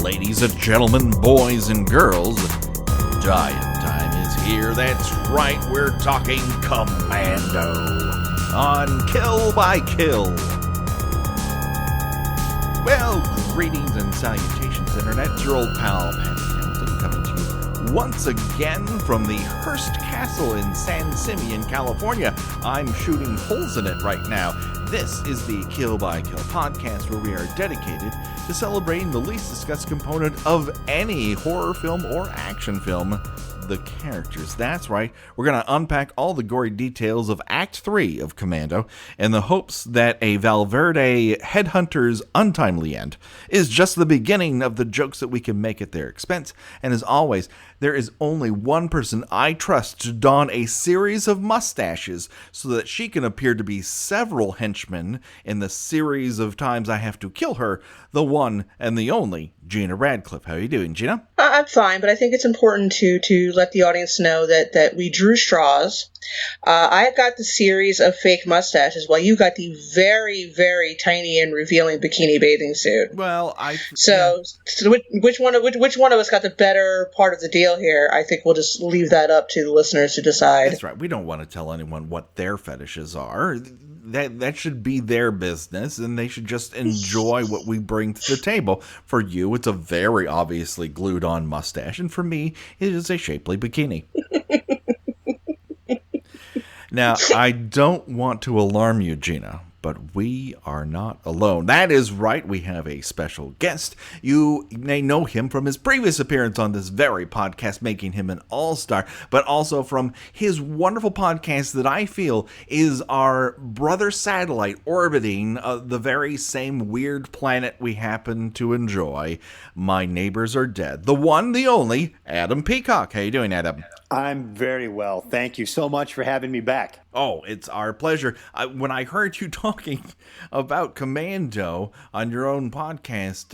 Ladies and gentlemen, boys and girls, Giant Time is here. That's right, we're talking Commando on Kill by Kill. Well, greetings and salutations, Internet. It's your old pal, Patrick Gena, coming to you once again from the Hearst Castle in San Simeon, California. I'm shooting holes in it right now. This is the Kill by Kill podcast, where we are dedicated to celebrating the least discussed component of any horror film or action film, the characters. That's right, we're going to unpack all the gory details of Act 3 of Commando in the hopes that a Valverde headhunter's untimely end is just the beginning of the jokes that we can make at their expense. And as always, there is only one person I trust to don a series of mustaches so that she can appear to be several henchmen in the series of times I have to kill her, the one and the only Gena Radcliffe. How are you doing, Gena? I'm fine, but I think it's important to let the audience know that we drew straws. I got the series of fake mustaches, while you got the very, very tiny and revealing bikini bathing suit. Well, So which one of us got the better part of the deal here? I think we'll just leave that up to the listeners to decide. That's right. We don't want to tell anyone what their fetishes are. That should be their business, and they should just enjoy what we bring to the table. For you, it's a very obviously glued-on mustache, and for me, it is a shapely bikini. Now, I don't want to alarm you, Gena, but we are not alone. That is right, we have a special guest. You may know him from his previous appearance on this very podcast, making him an all-star, but also from his wonderful podcast that I feel is our brother satellite orbiting the very same weird planet we happen to enjoy. My Neighbors Are Dead. The one, the only, Adam Peacock. How you doing, Adam? I'm very well. Thank you so much for having me back. Oh, it's our pleasure. When I heard you talking about Commando on your own podcast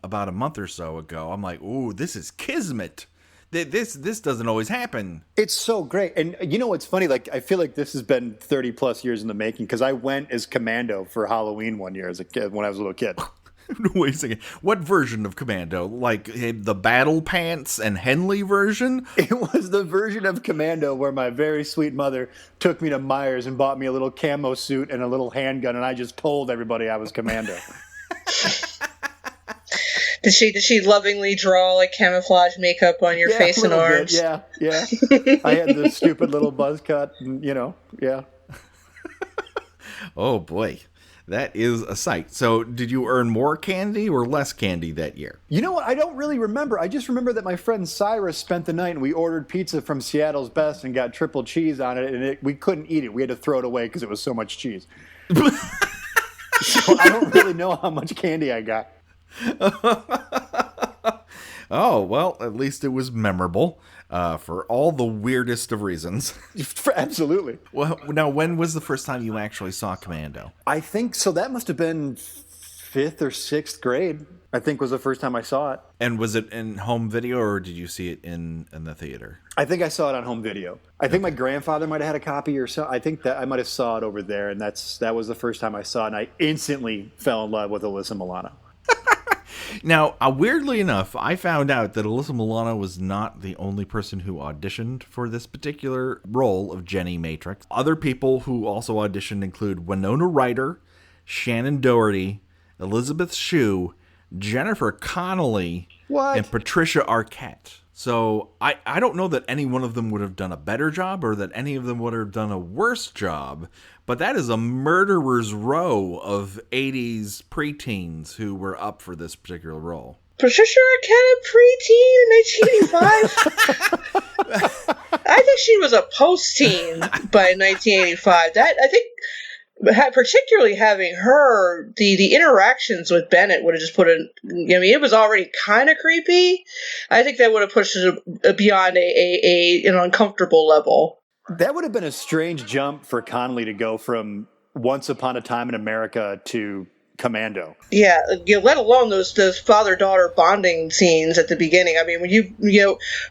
about a month or so ago, I'm like, ooh, this is kismet. This doesn't always happen. It's so great. And you know what's funny? Like, I feel like this has been 30 plus years in the making, because I went as Commando for Halloween one year as a kid, when I was a little kid. Wait a second. What version of Commando? Like the Battle Pants and Henley version? It was the version of Commando where my very sweet mother took me to Myers and bought me a little camo suit and a little handgun, and I just told everybody I was Commando. Did she lovingly draw like camouflage makeup on your face and arms? Yeah. I had the stupid little buzz cut, and, yeah. Oh boy. That is a sight. So did you earn more candy or less candy that year? You know what? I don't really remember. I just remember that my friend Cyrus spent the night and we ordered pizza from Seattle's Best and got triple cheese on it, and we couldn't eat it. We had to throw it away because it was so much cheese. So I don't really know how much candy I got. Oh, well, at least it was memorable. For all the weirdest of reasons. Absolutely. Well, now, when was the first time you actually saw Commando? I think so. That must have been 5th or 6th grade, I think, was the first time I saw it. And was it in home video, or did you see it in the theater? I think I saw it on home video. I think my grandfather might have had a copy, or so. I think that I might have saw it over there, and that was the first time I saw it, and I instantly fell in love with Alyssa Milano. Now, weirdly enough, I found out that Alyssa Milano was not the only person who auditioned for this particular role of Jenny Matrix. Other people who also auditioned include Winona Ryder, Shannon Doherty, Elizabeth Shue, Jennifer Connelly, and Patricia Arquette. So I don't know that any one of them would have done a better job or that any of them would have done a worse job, but that is a murderer's row of 80s preteens who were up for this particular role. Patricia Arquette, a preteen in 1985? I think she was a post-teen by 1985. That, I think, particularly having her, the interactions with Bennett would have just put it was already kind of creepy. I think that would have pushed it beyond an uncomfortable level. That would have been a strange jump for Connelly to go from Once Upon a Time in America to Commando. Yeah, let alone those father-daughter bonding scenes at the beginning. I mean, when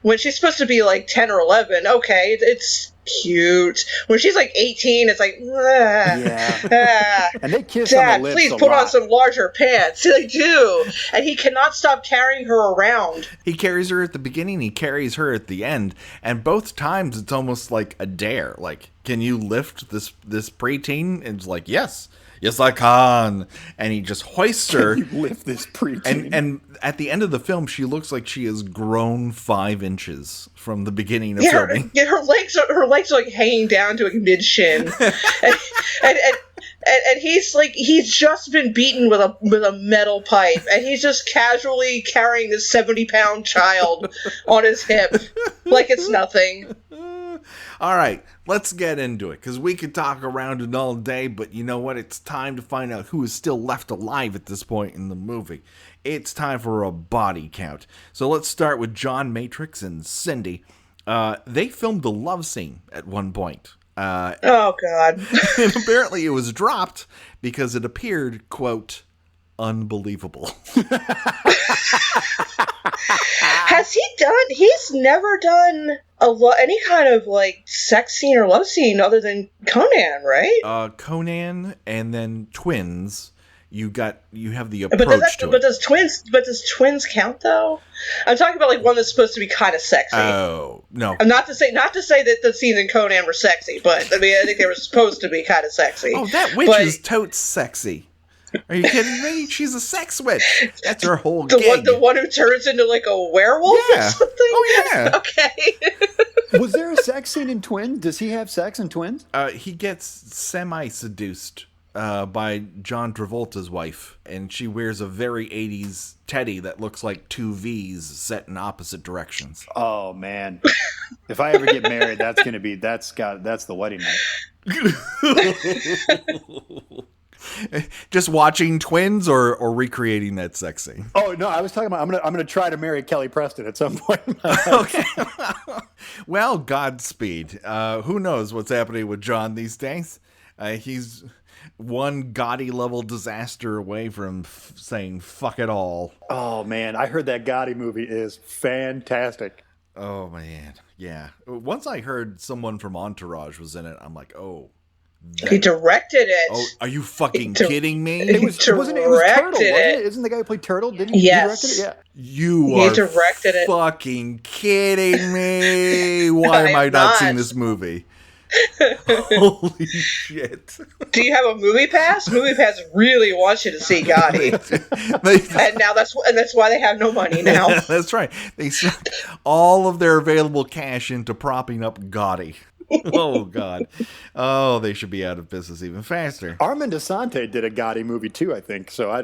when she's supposed to be like 10 or 11, okay, it's cute. When she's like 18, it's like, And they kiss Dad, on the lips please a put lot. on some larger pants. They do. And he cannot stop carrying her around. He carries her at the beginning, he carries her at the end, and both times it's almost like a dare. Like, can you lift this preteen? And it's like, yes, I can. And he just hoists her. Can you lift this preteen? And at the end of the film, she looks like she has grown 5 inches from the beginning of Yeah, filming. her legs are like hanging down to like mid shin, and he's just been beaten with a metal pipe, and he's just casually carrying this 70-pound child on his hip like it's nothing. All right, let's get into it, because we could talk around it all day, but you know what? It's time to find out who is still left alive at this point in the movie. It's time for a body count. So let's start with John Matrix and Cindy. They filmed a love scene at one point. Oh, God. And apparently it was dropped because it appeared, quote, unbelievable. He's never done any kind of like sex scene or love scene other than Conan, right? Conan and then Twins. You have the approach to it. But does Twins count though? I'm talking about like one that's supposed to be kind of sexy. Oh, no. Not to say that the scenes in Conan were sexy, but I mean I think they were supposed to be kind of sexy. Oh, that witch is totes sexy. Are you kidding me? She's a sex witch. That's her whole gig. The one who turns into like a werewolf or something? Oh, yeah. Okay. Was there a sex scene in Twins? Does he have sex in Twins? He gets semi-seduced by John Travolta's wife, and she wears a very 80s teddy that looks like 2 V's set in opposite directions. Oh, man. If I ever get married, that's the wedding night. Just watching Twins or recreating that sex scene? Oh no, I was talking about I'm gonna try to marry Kelly Preston at some point. Okay. Well, Godspeed. Who knows what's happening with John these days? He's one Gotti level disaster away from saying fuck it all. Oh man, I heard that Gotti movie is fantastic. Oh man, yeah. Once I heard someone from Entourage was in it, I'm like, oh. He directed it. Oh, are you fucking kidding me? It was Turtle, wasn't it? Isn't the guy who played Turtle? Didn't he? Yes. He directed it? Yeah. You directed it. Fucking kidding me? Why am I not seeing this movie? Holy shit. Do you have a movie pass? Movie Pass really wants you to see Gotti. and that's why they have no money now. That's right. They sent all of their available cash into propping up Gotti. Oh, God. Oh, they should be out of business even faster. Armand Assante did a Gotti movie, too, I think. So, I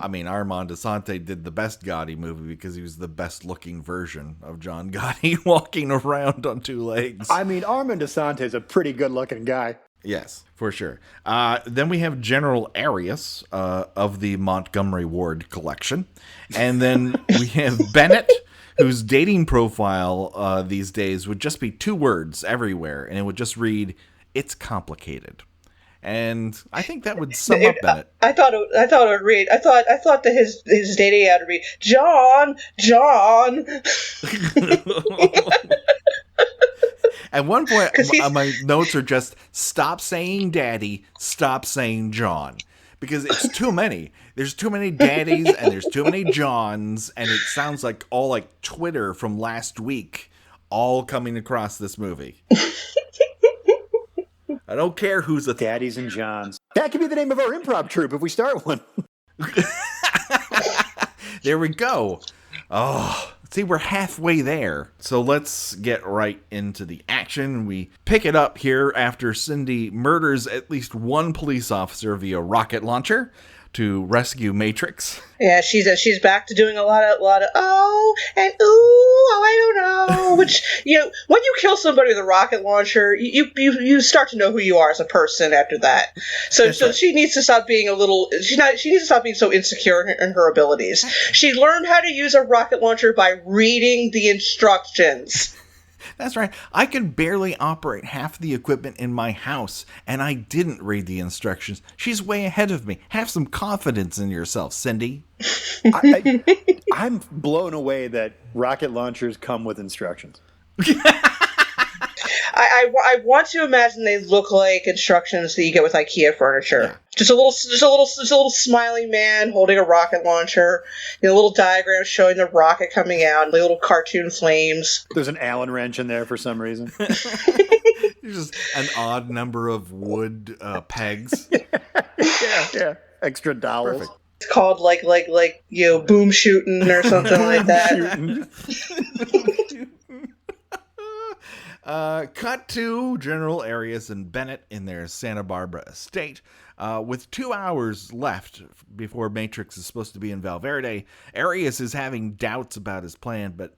mean, Armand Assante did the best Gotti movie because he was the best-looking version of John Gotti walking around on 2 legs. I mean, Armand Assante is a pretty good-looking guy. Yes, for sure. Then we have General Arias of the Montgomery Ward collection. And then we have Bennett, whose dating profile these days would just be 2 words everywhere, and it would just read, "It's complicated." And I think that would sum up Bennett. I thought it would read. I thought that his dating ad would read, John. At one point, my notes are just, stop saying daddy, stop saying John. Because it's too many. There's too many daddies and there's too many Johns, and it sounds like all like Twitter from last week all coming across this movie. I don't care who's a daddies and Johns. That could be the name of our improv troupe if we start one. There we go. Oh, see, we're halfway there. So let's get right into the action. We pick it up here after Cindy murders at least one police officer via rocket launcher to rescue Matrix. Yeah, she's back to doing a lot of oh and I don't know. Which, when you kill somebody with a rocket launcher, you start to know who you are as a person after that. So right. She needs to stop being she needs to stop being so insecure in her abilities. She learned how to use a rocket launcher by reading the instructions. That's right. I could barely operate half the equipment in my house, and I didn't read the instructions. She's way ahead of me. Have some confidence in yourself, Cindy. I'm blown away that rocket launchers come with instructions. I want to imagine they look like instructions that you get with IKEA furniture. Yeah. Just a little smiling man holding a rocket launcher. A little diagram showing the rocket coming out, and the little cartoon flames. There's an Allen wrench in there for some reason. There's just an odd number of wood pegs. Yeah. Extra dowels. Perfect. It's called like boom shooting or something like that. Cut to General Arias and Bennett in their Santa Barbara estate. With 2 hours left before Matrix is supposed to be in Valverde, Arias is having doubts about his plan, but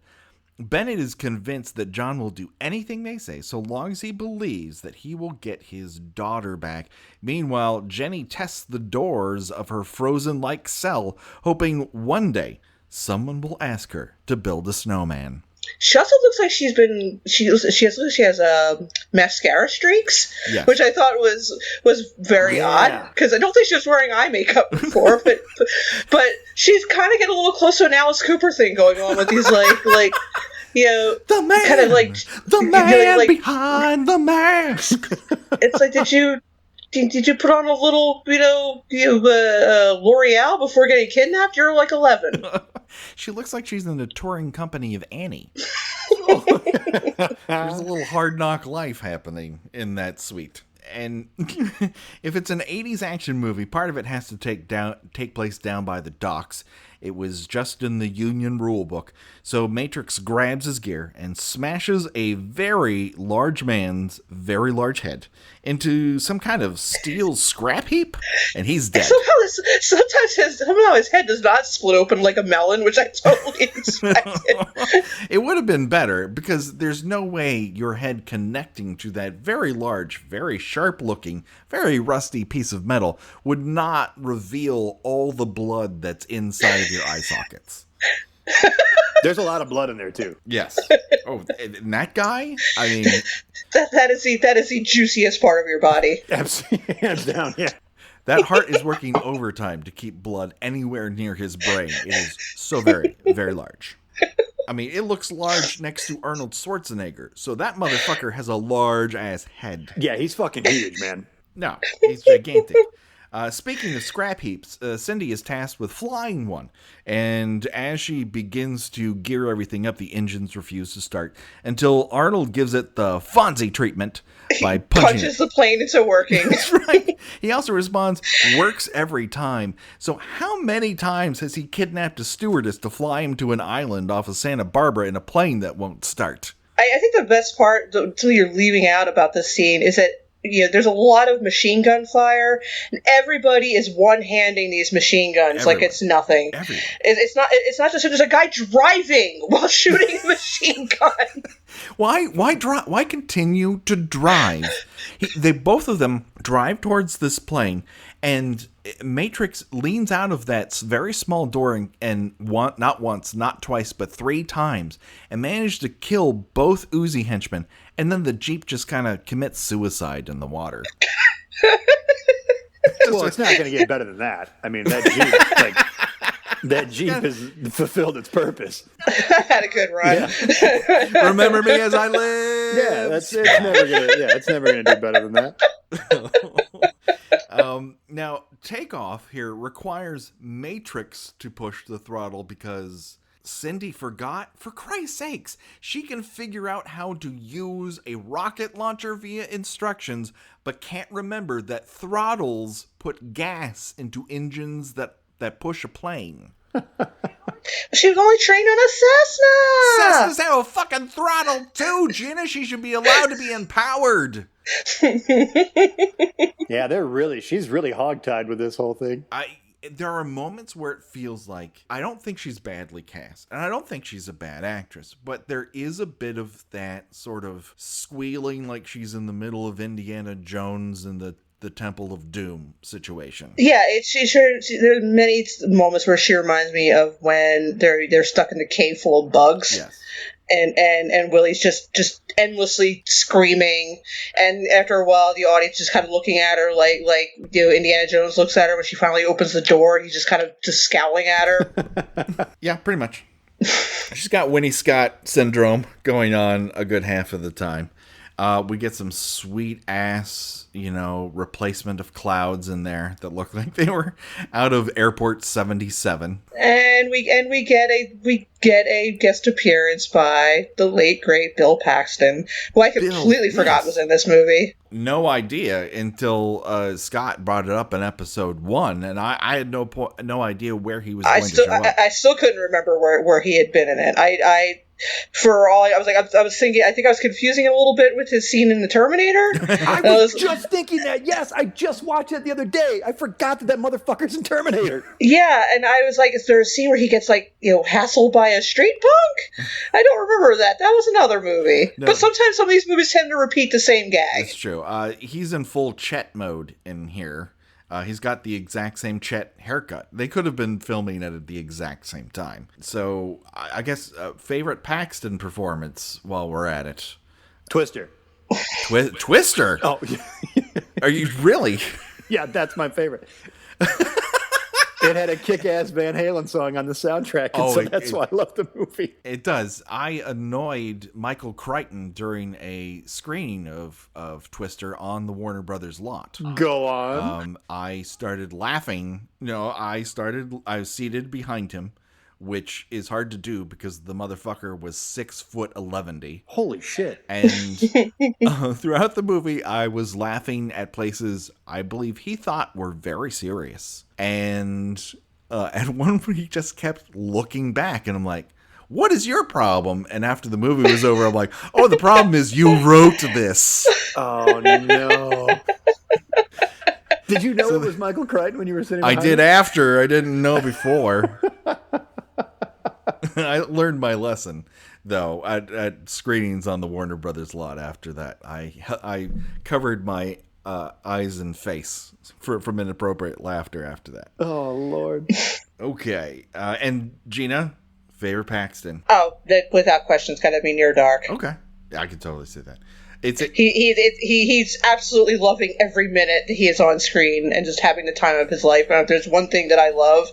Bennett is convinced that John will do anything they say so long as he believes that he will get his daughter back. Meanwhile, Jenny tests the doors of her frozen-like cell, hoping one day someone will ask her to build a snowman. She also looks like she has mascara streaks, Yes. which I thought was very odd because I don't think she was wearing eye makeup before, but she's kind of getting a little close to an Alice Cooper thing going on with these like The man, kind of like the man like, behind the mask. It's like did you put on a little L'Oreal before getting kidnapped? You're like 11. She looks like she's in the touring company of Annie. There's a little hard knock life happening in that suite. And if it's an 80s action movie, part of it has to take place down by the docks. It was just in the Union rule book. So Matrix grabs his gear and smashes a very large man's very large head into some kind of steel scrap heap, and he's dead. Somehow his head does not split open like a melon, which I totally expected. It would have been better, because there's no way your head connecting to that very large, very sharp-looking, very rusty piece of metal would not reveal all the blood that's inside of your eye sockets. There's a lot of blood in there too. Yes. Oh, and that guy? I mean, that is the juiciest part of your body. Absolutely, hands down. Yeah. that heart is working overtime to keep blood anywhere near his brain. It is so very, very large. I mean, it looks large next to Arnold Schwarzenegger, so that motherfucker has a large-ass head. Yeah, he's fucking huge, man. No, he's gigantic. Speaking of scrap heaps, Cindy is tasked with flying one, and as she begins to gear everything up, the engines refuse to start until Arnold gives it the Fonzie treatment by punches the plane into working. That's right. He also responds, works every time. So how many times has he kidnapped a stewardess to fly him to an island off of Santa Barbara in a plane that won't start? I think the best part, until you're leaving out about this scene, is that there's a lot of machine gun fire, and everybody is one-handing these machine guns Everyone. like it's nothing. Everyone. It's not just there's a guy driving while shooting a machine gun. Why continue to drive? Both of them drive towards this plane, and Matrix leans out of that very small door and not once, not twice, but 3 times, and managed to kill both Uzi henchmen. And then the Jeep just kind of commits suicide in the water. Well, it's not going to get better than that. I mean, that Jeep has fulfilled its purpose. I had a good run. Yeah. Remember me as I live. Yeah, it's never gonna do better than that. Now, takeoff here requires Matrix to push the throttle because Cindy forgot. For Christ's sakes, she can figure out how to use a rocket launcher via instructions, but can't remember that throttles put gas into engines that push a plane. She was only trained on a Cessna. Cessnas have a fucking throttle too, Gina. She should be allowed to be empowered. Yeah, she's really hogtied with this whole thing. There are moments where it feels like, I don't think she's badly cast, and I don't think she's a bad actress, but there is a bit of that sort of squealing like she's in the middle of Indiana Jones and the Temple of Doom situation. Yeah, there are many moments where she reminds me of when they're stuck in the cave full of bugs. Yes. And Willie's just endlessly screaming, and after a while the audience is kind of looking at her like Indiana Jones looks at her when she finally opens the door, and he's just kind of just scowling at her. Yeah, pretty much. She's got Winnie Scott syndrome going on a good half of the time. We get some sweet ass, replacement of clouds in there that look like they were out of Airport 77. And we get a guest appearance by the late great Bill Paxton, who I completely forgot was in this movie. No idea until Scott brought it up in episode 1, and I had no idea where he was going to show up. I still couldn't remember where he had been in it. For all I was thinking, I think I was confusing it a little bit with his scene in the Terminator. I was just thinking that. Yes, I just watched it the other day. I forgot that motherfucker's in Terminator. Yeah, and I was like, is there a scene where he gets hassled by a street punk? I don't remember that. That was another movie. No. But sometimes some of these movies tend to repeat the same gag. That's true. He's in full Chet mode in here. He's got the exact same Chet haircut. They could have been filming it at the exact same time. So I guess favorite Paxton performance while we're at it. Twister. Twister? Oh, are you really? Yeah, that's my favorite. It had a kick-ass Van Halen song on the soundtrack, and so that's why I love the movie. It does. I annoyed Michael Crichton during a screening of Twister on the Warner Brothers lot. Go on. I started laughing. I was seated behind him, which is hard to do because the motherfucker was 6'11". Holy shit. And throughout the movie, I was laughing at places I believe he thought were very serious. And at one point, he just kept looking back, and I'm like, what is your problem? And after the movie was over, I'm like, oh, the problem is you wrote this. Oh, no. Did you know it was Michael Crichton when you were sitting behind I did him? After. I didn't know before. I learned my lesson, though, at screenings on the Warner Brothers lot after that. I covered my eyes and face from inappropriate laughter after that. Oh, Lord. Okay. And Gina, favorite Paxton? Oh, without question, it's got to be Near Dark. Okay. I can totally see that. He's absolutely loving every minute that he is on screen and just having the time of his life. And if there's one thing that I love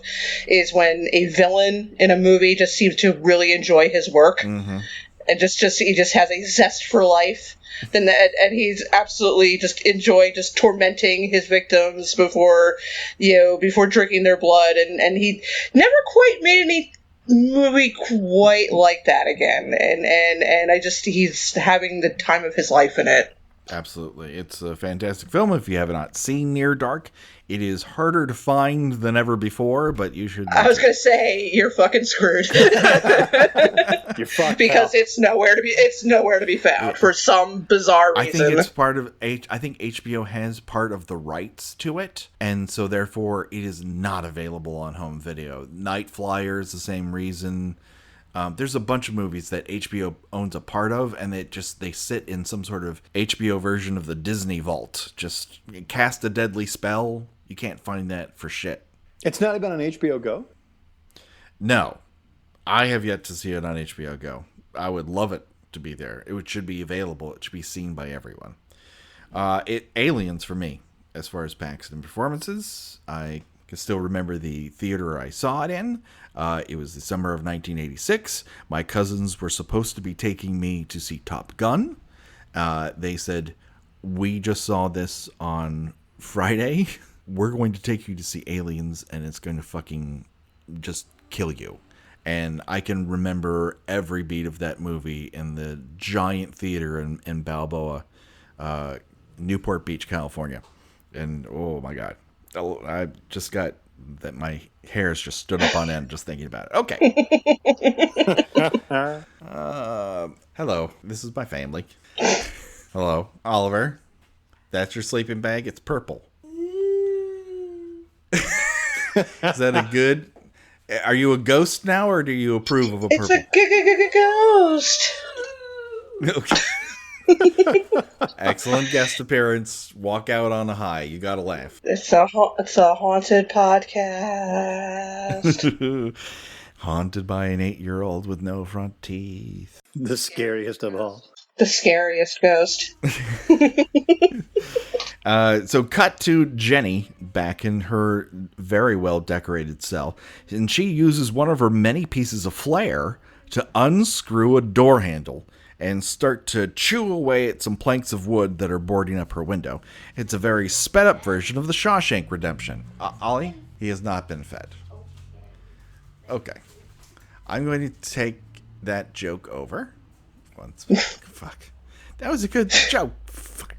is when a villain in a movie just seems to really enjoy his work, and he just has a zest for life. And he's absolutely just enjoying just tormenting his victims before drinking their blood, and he never quite made any movie quite like that again, and he's having the time of his life in it. Absolutely. It's a fantastic film. If you have not seen Near Dark, it is harder to find than ever before, but you should. I was going to say, you're fucking screwed. You're fucked, because it's nowhere to be found for some bizarre reason. I think it's part of I think HBO has part of the rights to it, and so therefore it is not available on home video. Night Flyer is the same reason. There's a bunch of movies that HBO owns a part of, and they sit in some sort of HBO version of the Disney vault. Just cast a deadly spell. You can't find that for shit. It's not even on HBO Go? No. I have yet to see it on HBO Go. I would love it to be there. It should be available. It should be seen by everyone. Aliens for me, as far as Paxton performances. I can still remember the theater I saw it in. It was the summer of 1986. My cousins were supposed to be taking me to see Top Gun. They said, we just saw this on Friday. We're going to take you to see Aliens, and it's going to fucking just kill you. And I can remember every beat of that movie in the giant theater in Balboa, Newport Beach, California. And, oh, my God. I just got that my hairs just stood up on end just thinking about it. Okay. Hello. This is my family. Hello. Oliver. That's your sleeping bag? It's purple. Is that a good... Are you a ghost now, or do you approve of a purple? It's a ghost. Okay. Excellent guest appearance. Walk out on a high. You gotta laugh. It's a haunted podcast. Haunted by an 8-year-old with no front teeth. The scariest of all. The scariest ghost. So cut to Jenny back in her very well-decorated cell, and she uses one of her many pieces of flair to unscrew a door handle, and start to chew away at some planks of wood that are boarding up her window. It's a very sped up version of the Shawshank Redemption. Ollie, he has not been fed. Okay. I'm going to take that joke over. Fuck. That was a good joke. Fuck.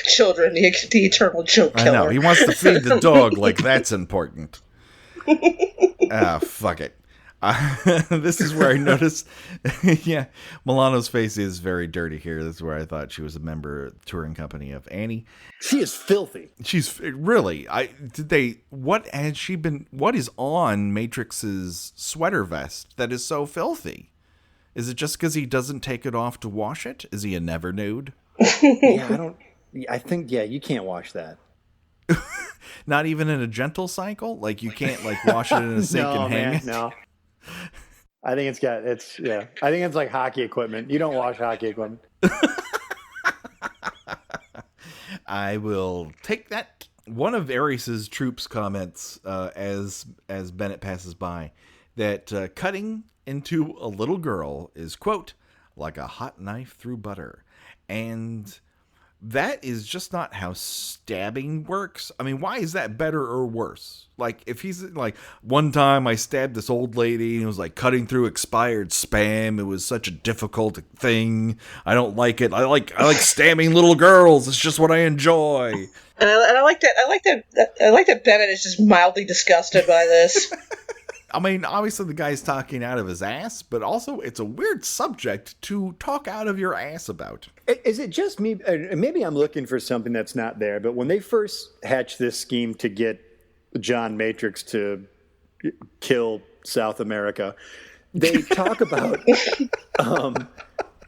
Children, the eternal joke killer. I know. He wants to feed the dog like that's important. Fuck it. This is where I noticed, yeah, Milano's face is very dirty here. This is where I thought she was a member of the touring company of Annie. She is filthy. She's really, what is on Matrix's sweater vest that is so filthy? Is it just because he doesn't take it off to wash it? Is he a never nude? I think, you can't wash that. Not even in a gentle cycle? Like you can't wash it in a sink and hang it? No. I think I think it's like hockey equipment. You don't wash hockey equipment. I will take that. One of Ares's troops comments as Bennett passes by that cutting into a little girl is, quote, like a hot knife through butter. And that is just not how stabbing works. I mean, why is that better or worse? Like, if he's like, one time I stabbed this old lady and it was like cutting through expired Spam. It was such a difficult thing. I don't like it. I like stabbing little girls. It's just what I enjoy. And I like that. I like that Bennett is just mildly disgusted by this. I mean, obviously the guy's talking out of his ass, but also it's a weird subject to talk out of your ass about. Is it just me? Maybe I'm looking for something that's not there, but when they first hatched this scheme to get John Matrix to kill South America, they talk about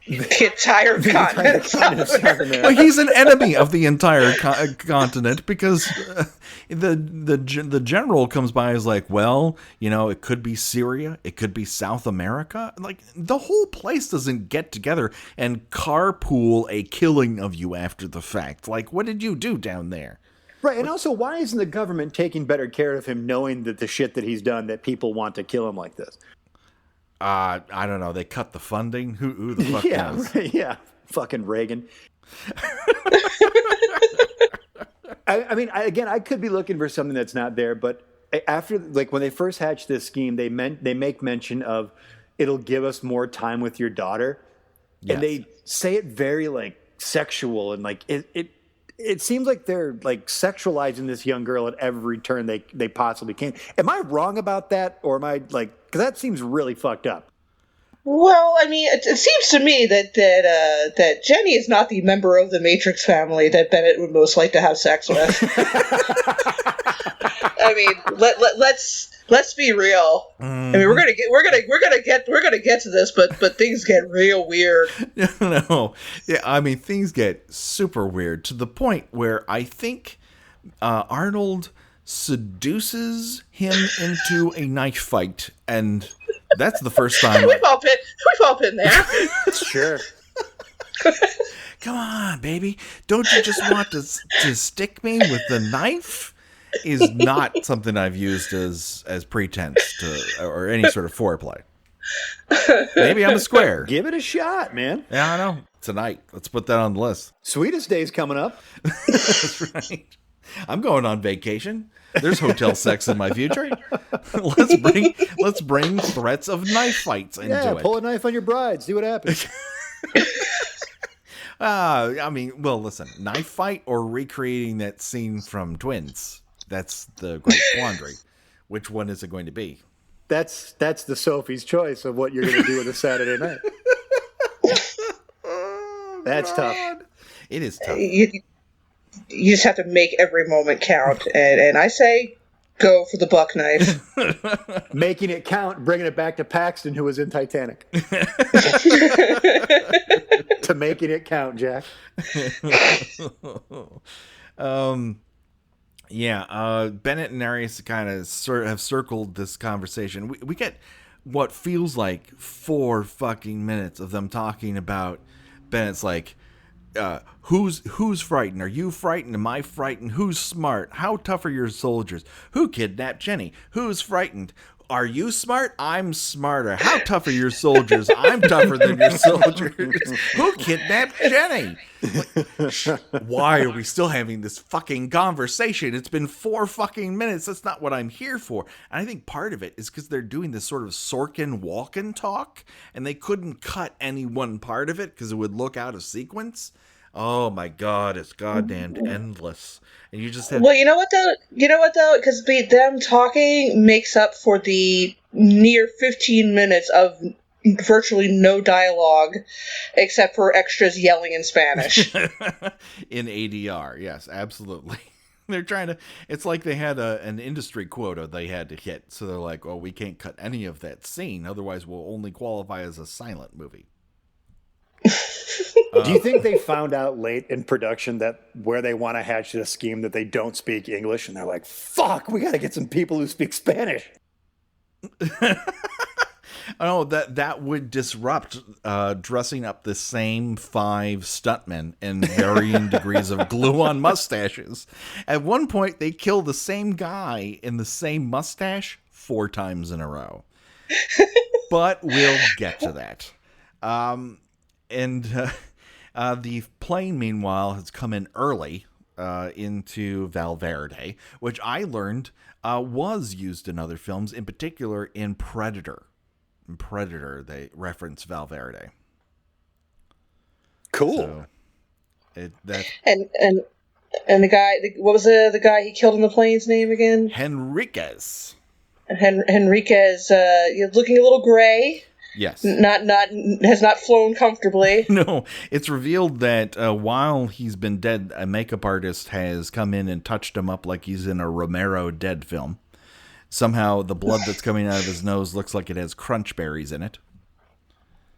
the entire continent of South America. Well, he's an enemy of the entire continent because the general comes by and is like, well, it could be Syria, it could be South America. Like, the whole place doesn't get together and carpool a killing of you after the fact. Like, what did you do down there? Right, and also, why isn't the government taking better care of him, knowing that the shit that he's done, that people want to kill him like this? I don't know. They cut the funding. Who the fuck knows? Right, yeah, fucking Reagan. I mean, I could be looking for something that's not there, but after, when they first hatched this scheme, they make mention of it'll give us more time with your daughter, and they say it very sexual and it seems like they're sexualizing this young girl at every turn they possibly can. Am I wrong about that, or am I because that seems really fucked up? Well, I mean, it seems to me that Jenny is not the member of the Matrix family that Bennett would most like to have sex with. I mean, let's be real. I mean, we're gonna get to this, but things get real weird. No, yeah, I mean, things get super weird to the point where I think Arnold seduces him into a knife fight, and that's the first time. We've all been there. Sure. Come on, baby! Don't you just want to stick me with the knife? Is not something I've used as pretense to or any sort of foreplay. Maybe I'm a square. Give it a shot, man. Yeah, I know. Tonight, let's put that on the list. Sweetest Day's coming up. That's right. I'm going on vacation. There's hotel sex in my future. Let's bring threats of knife fights into it. Pull a knife on your bride. See what happens. I mean, well, listen, knife fight or recreating that scene from Twins. That's the great quandary. Which one is it going to be? That's the Sophie's choice of what you're going to do with a Saturday night. That's tough. It is tough. You just have to make every moment count, and I say, go for the buck knife. Making it count, bringing it back to Paxton, who was in Titanic. To making it count, Jack. Bennett and Ares kind of have circled this conversation. We get what feels like 4 fucking minutes of them talking about Bennett's like, who's frightened? Are you frightened? Am I frightened? Who's smart? How tough are your soldiers? Who kidnapped Jenny? Who's frightened? Are you smart? I'm smarter. How tough are your soldiers? I'm tougher than your soldiers. Who kidnapped Jenny? Why are we still having this fucking conversation? It's been 4 fucking minutes. That's not what I'm here for. And I think part of it is because they're doing this sort of Sorkin walk-in talk, and they couldn't cut any one part of it because it would look out of sequence. Oh my God, it's goddamn endless. And you just have... Well, you know what though? Because them talking makes up for the near 15 minutes of virtually no dialogue, except for extras yelling in Spanish. In ADR, yes, absolutely. They're trying to... It's like they had an industry quota they had to hit. So they're like, well, we can't cut any of that scene. Otherwise, we'll only qualify as a silent movie. Do you think they found out late in production that where they want to hatch this scheme that they don't speak English, and they're like, fuck, we got to get some people who speak Spanish? Oh, that would disrupt dressing up the same 5 stuntmen in varying degrees of glue-on mustaches. At one point, they kill the same guy in the same mustache 4 times in a row. But we'll get to that. The plane, meanwhile, has come in early into Valverde, which I learned was used in other films, in particular in Predator. In Predator, they reference Valverde. Cool. And the guy, what was the guy he killed in the plane's name again? Henriquez. Henriquez, looking a little gray. Yes. Has not flown comfortably. No, it's revealed that while he's been dead, a makeup artist has come in and touched him up like he's in a Romero Dead film. Somehow the blood that's coming out of his nose looks like it has crunch berries in it.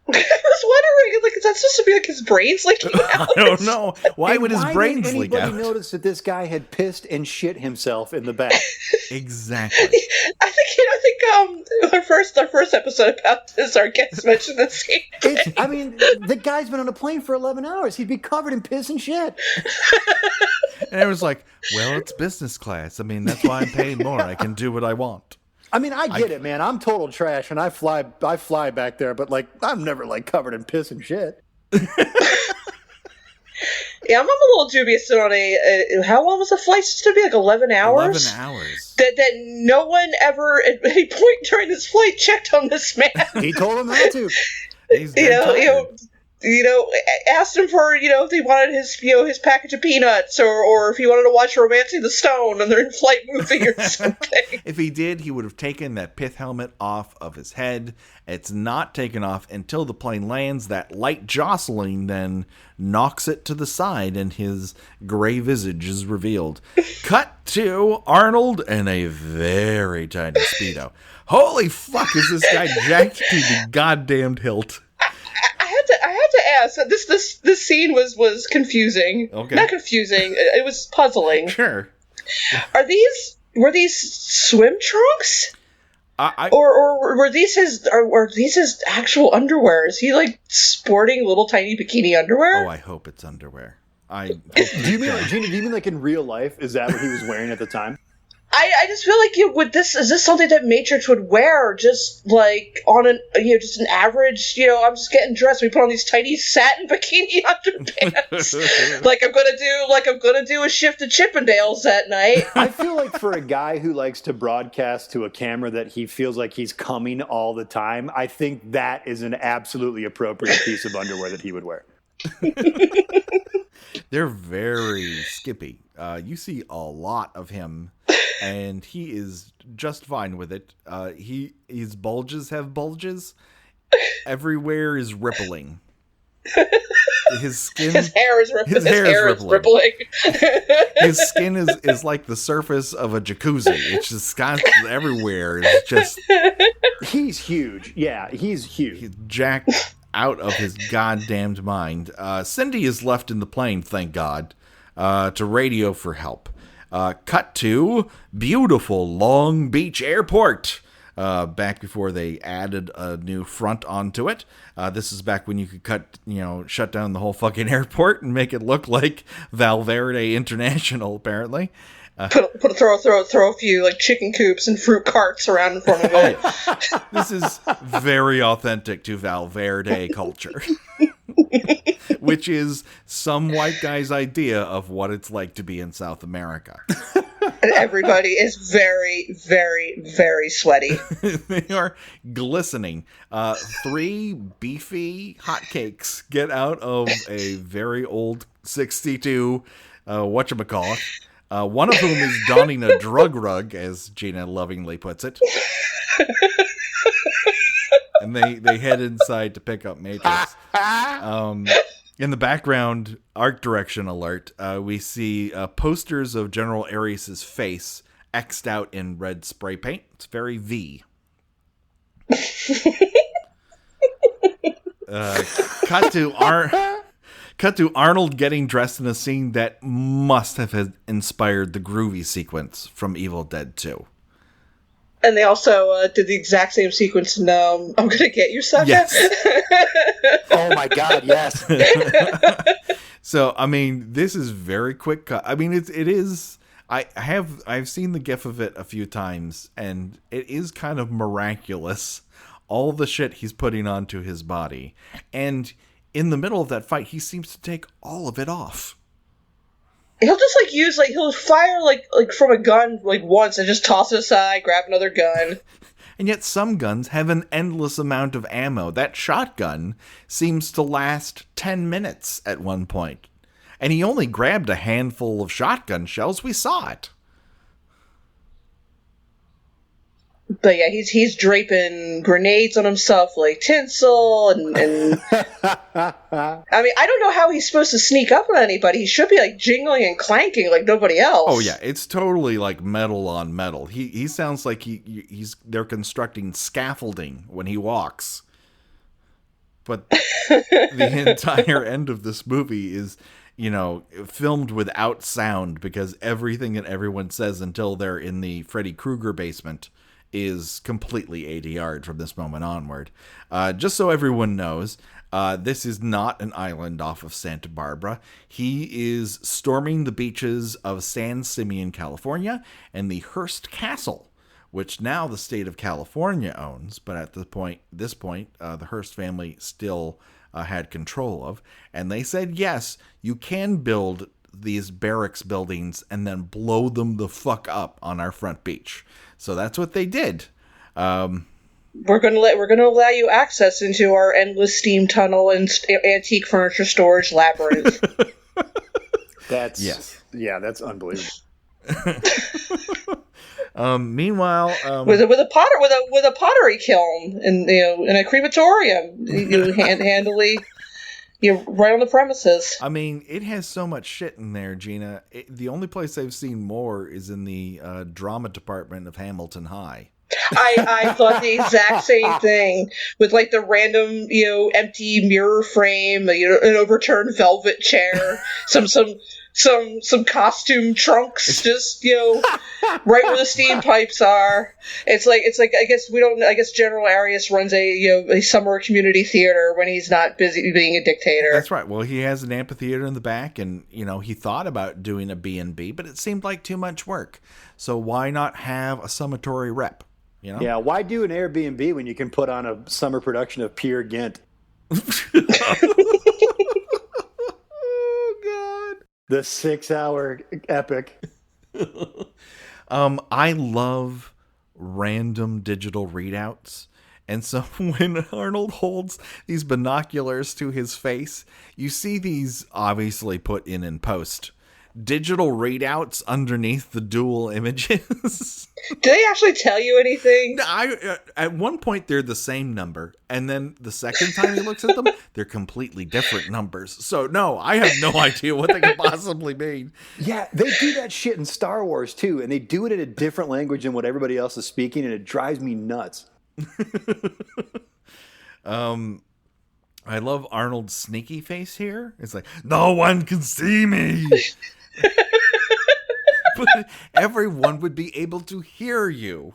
I was wondering, like, is that supposed to be like his brains leaking out? I don't know. Why would his brains leak out? Why did anybody notice that this guy had pissed and shit himself in the back? Exactly. I think our first episode about this, our guest mentioned the same thing. I mean, the guy's been on a plane for 11 hours. He'd be covered in piss and shit. And it was like, well, it's business class. I mean, that's why I'm paying more. I can do what I want. I mean, I get it, man. I'm total trash, and I fly back there, but like, I'm never like covered in piss and shit. Yeah, I'm a little dubious on how long was the flight supposed to be? Like 11 hours? 11 hours. That no one ever at any point during this flight checked on this man. He told him not to. He's tired. Asked him for, if he wanted his package of peanuts or if he wanted to watch Romancing the Stone and their in-flight movie or something. If he did, he would have taken that pith helmet off of his head. It's not taken off until the plane lands. That light jostling then knocks it to the side and his gray visage is revealed. Cut to Arnold in a very tiny Speedo. Holy fuck, is this guy jacked to the goddamned hilt? I had to ask. This scene was confusing. Okay. Not confusing. It was puzzling. Sure. Were these swim trunks? Or were these his actual underwear? Is he like sporting little tiny bikini underwear? Oh, I hope it's underwear. Do you mean like in real life? Is that what he was wearing at the time? I just feel like is this something that Matrix would wear just like on just an average, I'm just getting dressed. We put on these tiny satin bikini underpants. like I'm gonna do a shift to Chippendales that night. I feel like for a guy who likes to broadcast to a camera that he feels like he's coming all the time, I think that is an absolutely appropriate piece of underwear that he would wear. They're very skippy. You see a lot of him, and he is just fine with it. His bulges have bulges. Everywhere is rippling. His hair is rippling. His skin is like the surface of a jacuzzi. It's just constant everywhere. It's just. He's huge. Yeah, he's huge. He's jacked out of his goddamned mind. Cindy is left in the plane, thank God, to radio for help. Cut to beautiful Long Beach Airport. back before they added a new front onto it. This is back when you could shut down the whole fucking airport and make it look like Valverde International, apparently. Throw a few like chicken coops and fruit carts around in front of it. This is very authentic to Valverde culture, which is some white guy's idea of what it's like to be in South America. And everybody is very, very, very sweaty. They are glistening. 3 beefy hotcakes get out of a very old 62 whatchamacallit. One of whom is donning a drug rug, as Gina lovingly puts it. And they head inside to pick up Matrix. In the background, art direction alert, we see posters of General Arius' face X'd out in red spray paint. It's very V. Cut to Arnold getting dressed in a scene that must have inspired the groovy sequence from Evil Dead 2. And they also did the exact same sequence in I'm Gonna Get You, Sucker. Yes. Oh my God, yes. So, I mean, this is very quick cut. I mean, it is. I've seen the gif of it a few times, and it is kind of miraculous, all the shit he's putting onto his body. And in the middle of that fight, he seems to take all of it off. He'll just he'll fire from a gun once and just toss it aside, grab another gun. And yet some guns have an endless amount of ammo. That shotgun seems to last 10 minutes at one point. And he only grabbed a handful of shotgun shells. We saw it. But yeah, he's draping grenades on himself like tinsel, and I mean, I don't know how he's supposed to sneak up on anybody. He should be jingling and clanking like nobody else. Oh yeah, it's totally like metal on metal. He sounds like they're constructing scaffolding when he walks. But the entire end of this movie is, filmed without sound because everything that everyone says until they're in the Freddy Krueger basement is completely ADR'd from this moment onward. Just so everyone knows, this is not an island off of Santa Barbara. He is storming the beaches of San Simeon, California, and the Hearst Castle, which now the state of California owns, but at this point, the Hearst family still had control of. And they said, yes, you can build these barracks buildings and then blow them the fuck up on our front beach. So that's what they did. We're gonna allow you access into our endless steam tunnel and antique furniture storage labyrinth. That's unbelievable. Meanwhile, with a pottery kiln and in a crematorium, handily. You're right on the premises. I mean, it has so much shit in there, Gina. The only place I've seen more is in the drama department of Hamilton High. I thought the exact same thing with the random empty mirror frame, an overturned velvet chair, some costume trunks, just right where the steam pipes are. It's like I guess General Arius runs a summer community theater when he's not busy being a dictator. That's right. Well, he has an amphitheater in the back, and he thought about doing a B&B, but it seemed like too much work. So why not have a summatory rep? Yeah, why do an Airbnb when you can put on a summer production of Peer Gynt? Oh, God. The 6-hour epic. I love random digital readouts. And so when Arnold holds these binoculars to his face, you see these obviously put in post. Digital readouts underneath the dual images. Do they actually tell you anything? At one point, they're the same number. And then the second time he looks at them, they're completely different numbers. So, no, I have no idea what they could possibly mean. Yeah, they do that shit in Star Wars, too. And they do it in a different language than what everybody else is speaking. And it drives me nuts. I love Arnold's sneaky face here. It's like, no one can see me. But everyone would be able to hear you.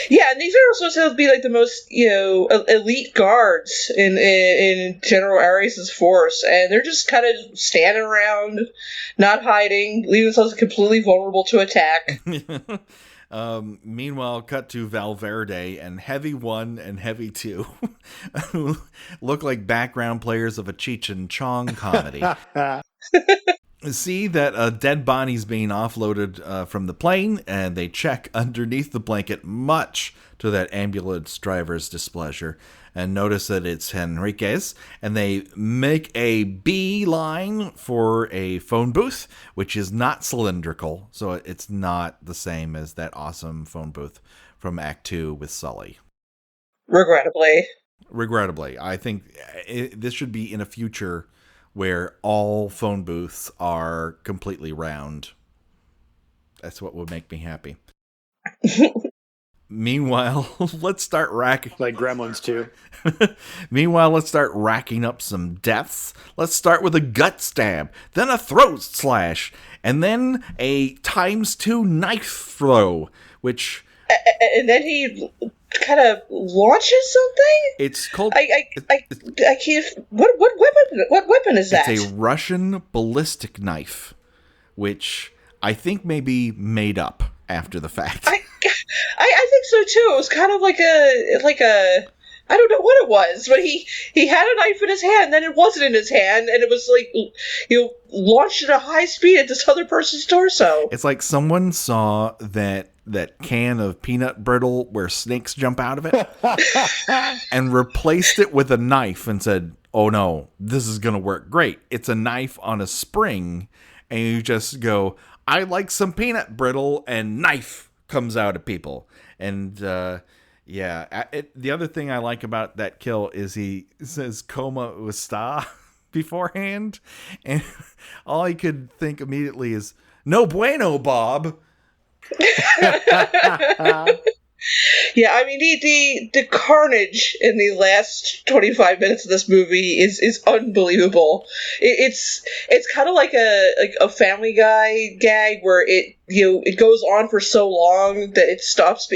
Yeah, and these are supposed to be like the most, elite guards in General Arias' force, and they're just kind of standing around, not hiding, leaving themselves completely vulnerable to attack. Meanwhile, cut to Valverde and Heavy 1 and Heavy 2, who look like background players of a Cheech and Chong comedy. See that a dead body's being offloaded from the plane, and they check underneath the blanket, much to that ambulance driver's displeasure, and notice that it's Henriquez, and they make a beeline for a phone booth, which is not cylindrical, so it's not the same as that awesome phone booth from Act 2 with Sully. Regrettably. I think this should be in a future where all phone booths are completely round. That's what would make me happy. Meanwhile, let's start racking... Like Gremlins 2. Meanwhile, let's start racking up some deaths. Let's start with a gut stab, then a throat slash, and then a ×2 knife throw, which... And then he kind of launches something? It's called... I can't... What weapon is that? It's a Russian ballistic knife, which I think may be made up after the fact. I think so too. It was kind of like a I don't know what it was, but he had a knife in his hand, then it wasn't in his hand, and it was like launched at a high speed at this other person's torso. It's like someone saw that can of peanut brittle where snakes jump out of it and replaced it with a knife and said, "Oh no, this is gonna work great. It's a knife on a spring," and you just go, "I like some peanut brittle," and knife comes out of people. And the other thing I like about that kill is he says "Coma usta" beforehand, and all I could think immediately is "No bueno, Bob." Yeah, I mean the carnage in the last 25 minutes of this movie is unbelievable. It's kind of like a Family Guy gag where it goes on for so long that it stops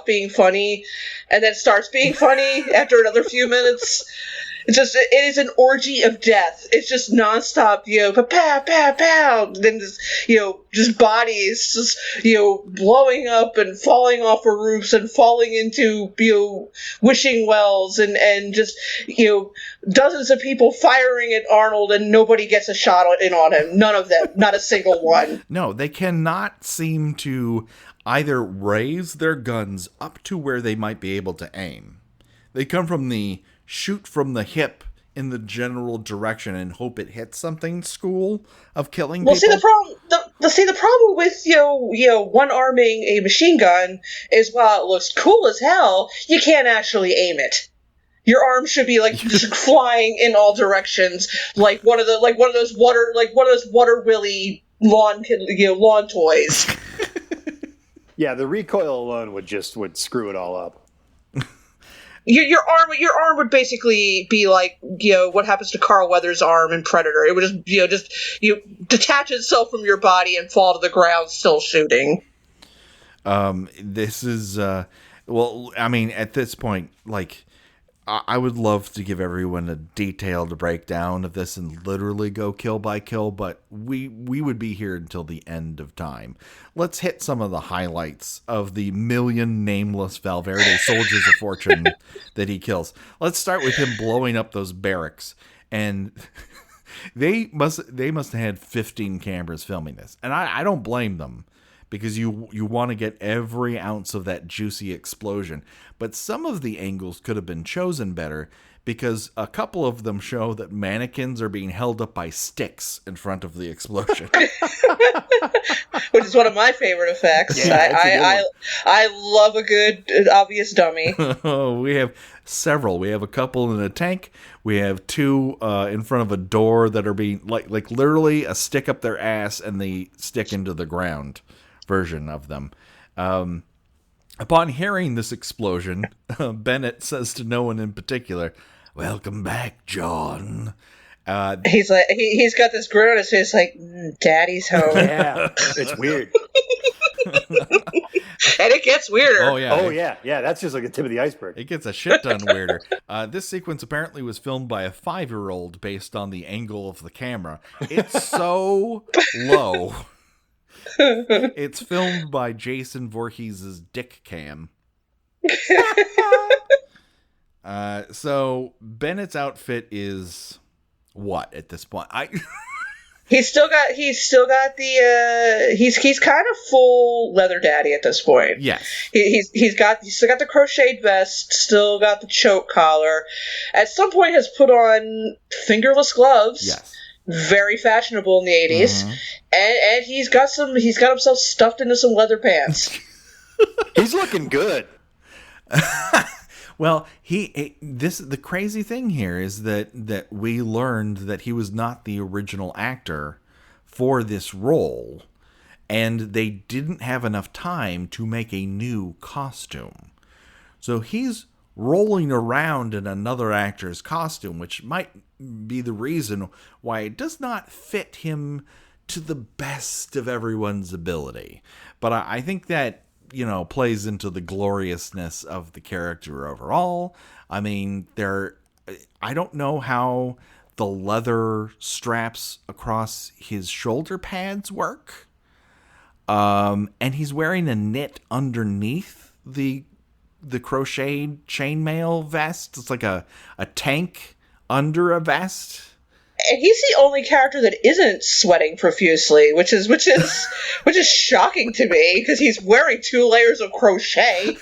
being funny, and then starts being funny after another few minutes. It is an orgy of death. It's just nonstop, pow, pow, pow. Then just bodies just, blowing up and falling off of roofs and falling into, wishing wells and just, dozens of people firing at Arnold and nobody gets a shot in on him. None of them. Not a single one. No, they cannot seem to either raise their guns up to where they might be able to aim. They come from the shoot from the hip in the general direction and hope it hits something school of killing people. See, the problem with one arming a machine gun is while it looks cool as hell, you can't actually aim it. Your arm should be just flying in all directions, like one of those water willy lawn toys. Yeah, the recoil alone would screw it all up. Your arm would basically be like what happens to Carl Weathers' arm in Predator. It would just detach itself from your body and fall to the ground, still shooting. This is well, I mean, at this point, I would love to give everyone a detailed breakdown of this and literally go kill by kill, but we would be here until the end of time. Let's hit some of the highlights of the million nameless Valverde soldiers of fortune that he kills. Let's start with him blowing up those barracks, and they must have had 15 cameras filming this, and I don't blame them. Because you want to get every ounce of that juicy explosion. But some of the angles could have been chosen better because a couple of them show that mannequins are being held up by sticks in front of the explosion. Which is one of my favorite effects. Yeah, I love a good obvious dummy. We have several. We have a couple in a tank. We have two in front of a door that are being like literally a stick up their ass and the stick into the ground version of them. Upon hearing this explosion, Bennett says to no one in particular, "Welcome back, John." He's like, he's got this grin on his face, like, "Daddy's home." Yeah, it's weird. And it gets weirder. Oh, yeah. Oh, yeah. That's just like the tip of the iceberg. It gets a shit ton weirder. This sequence apparently was filmed by a 5-year-old based on the angle of the camera. It's so low. It's filmed by Jason Voorhees' dick cam. So Bennett's outfit is what at this point? He's still got the he's kind of full leather daddy at this point. Yes. He's still got the crocheted vest, still got the choke collar. At some point has put on fingerless gloves. Yes. Very fashionable in the 80s. Mm-hmm. And he's got himself stuffed into some leather pants. He's looking good. Well, the crazy thing here is that we learned that he was not the original actor for this role, and they didn't have enough time to make a new costume. So he's rolling around in another actor's costume, which might be the reason why it does not fit him to the best of everyone's ability. But I think that, plays into the gloriousness of the character overall. I mean, I don't know how the leather straps across his shoulder pads work. And he's wearing a knit underneath the crocheted chainmail vest. It's like a tank under a vest. And he's the only character that isn't sweating profusely, which is shocking to me because he's wearing 2 layers of crochet.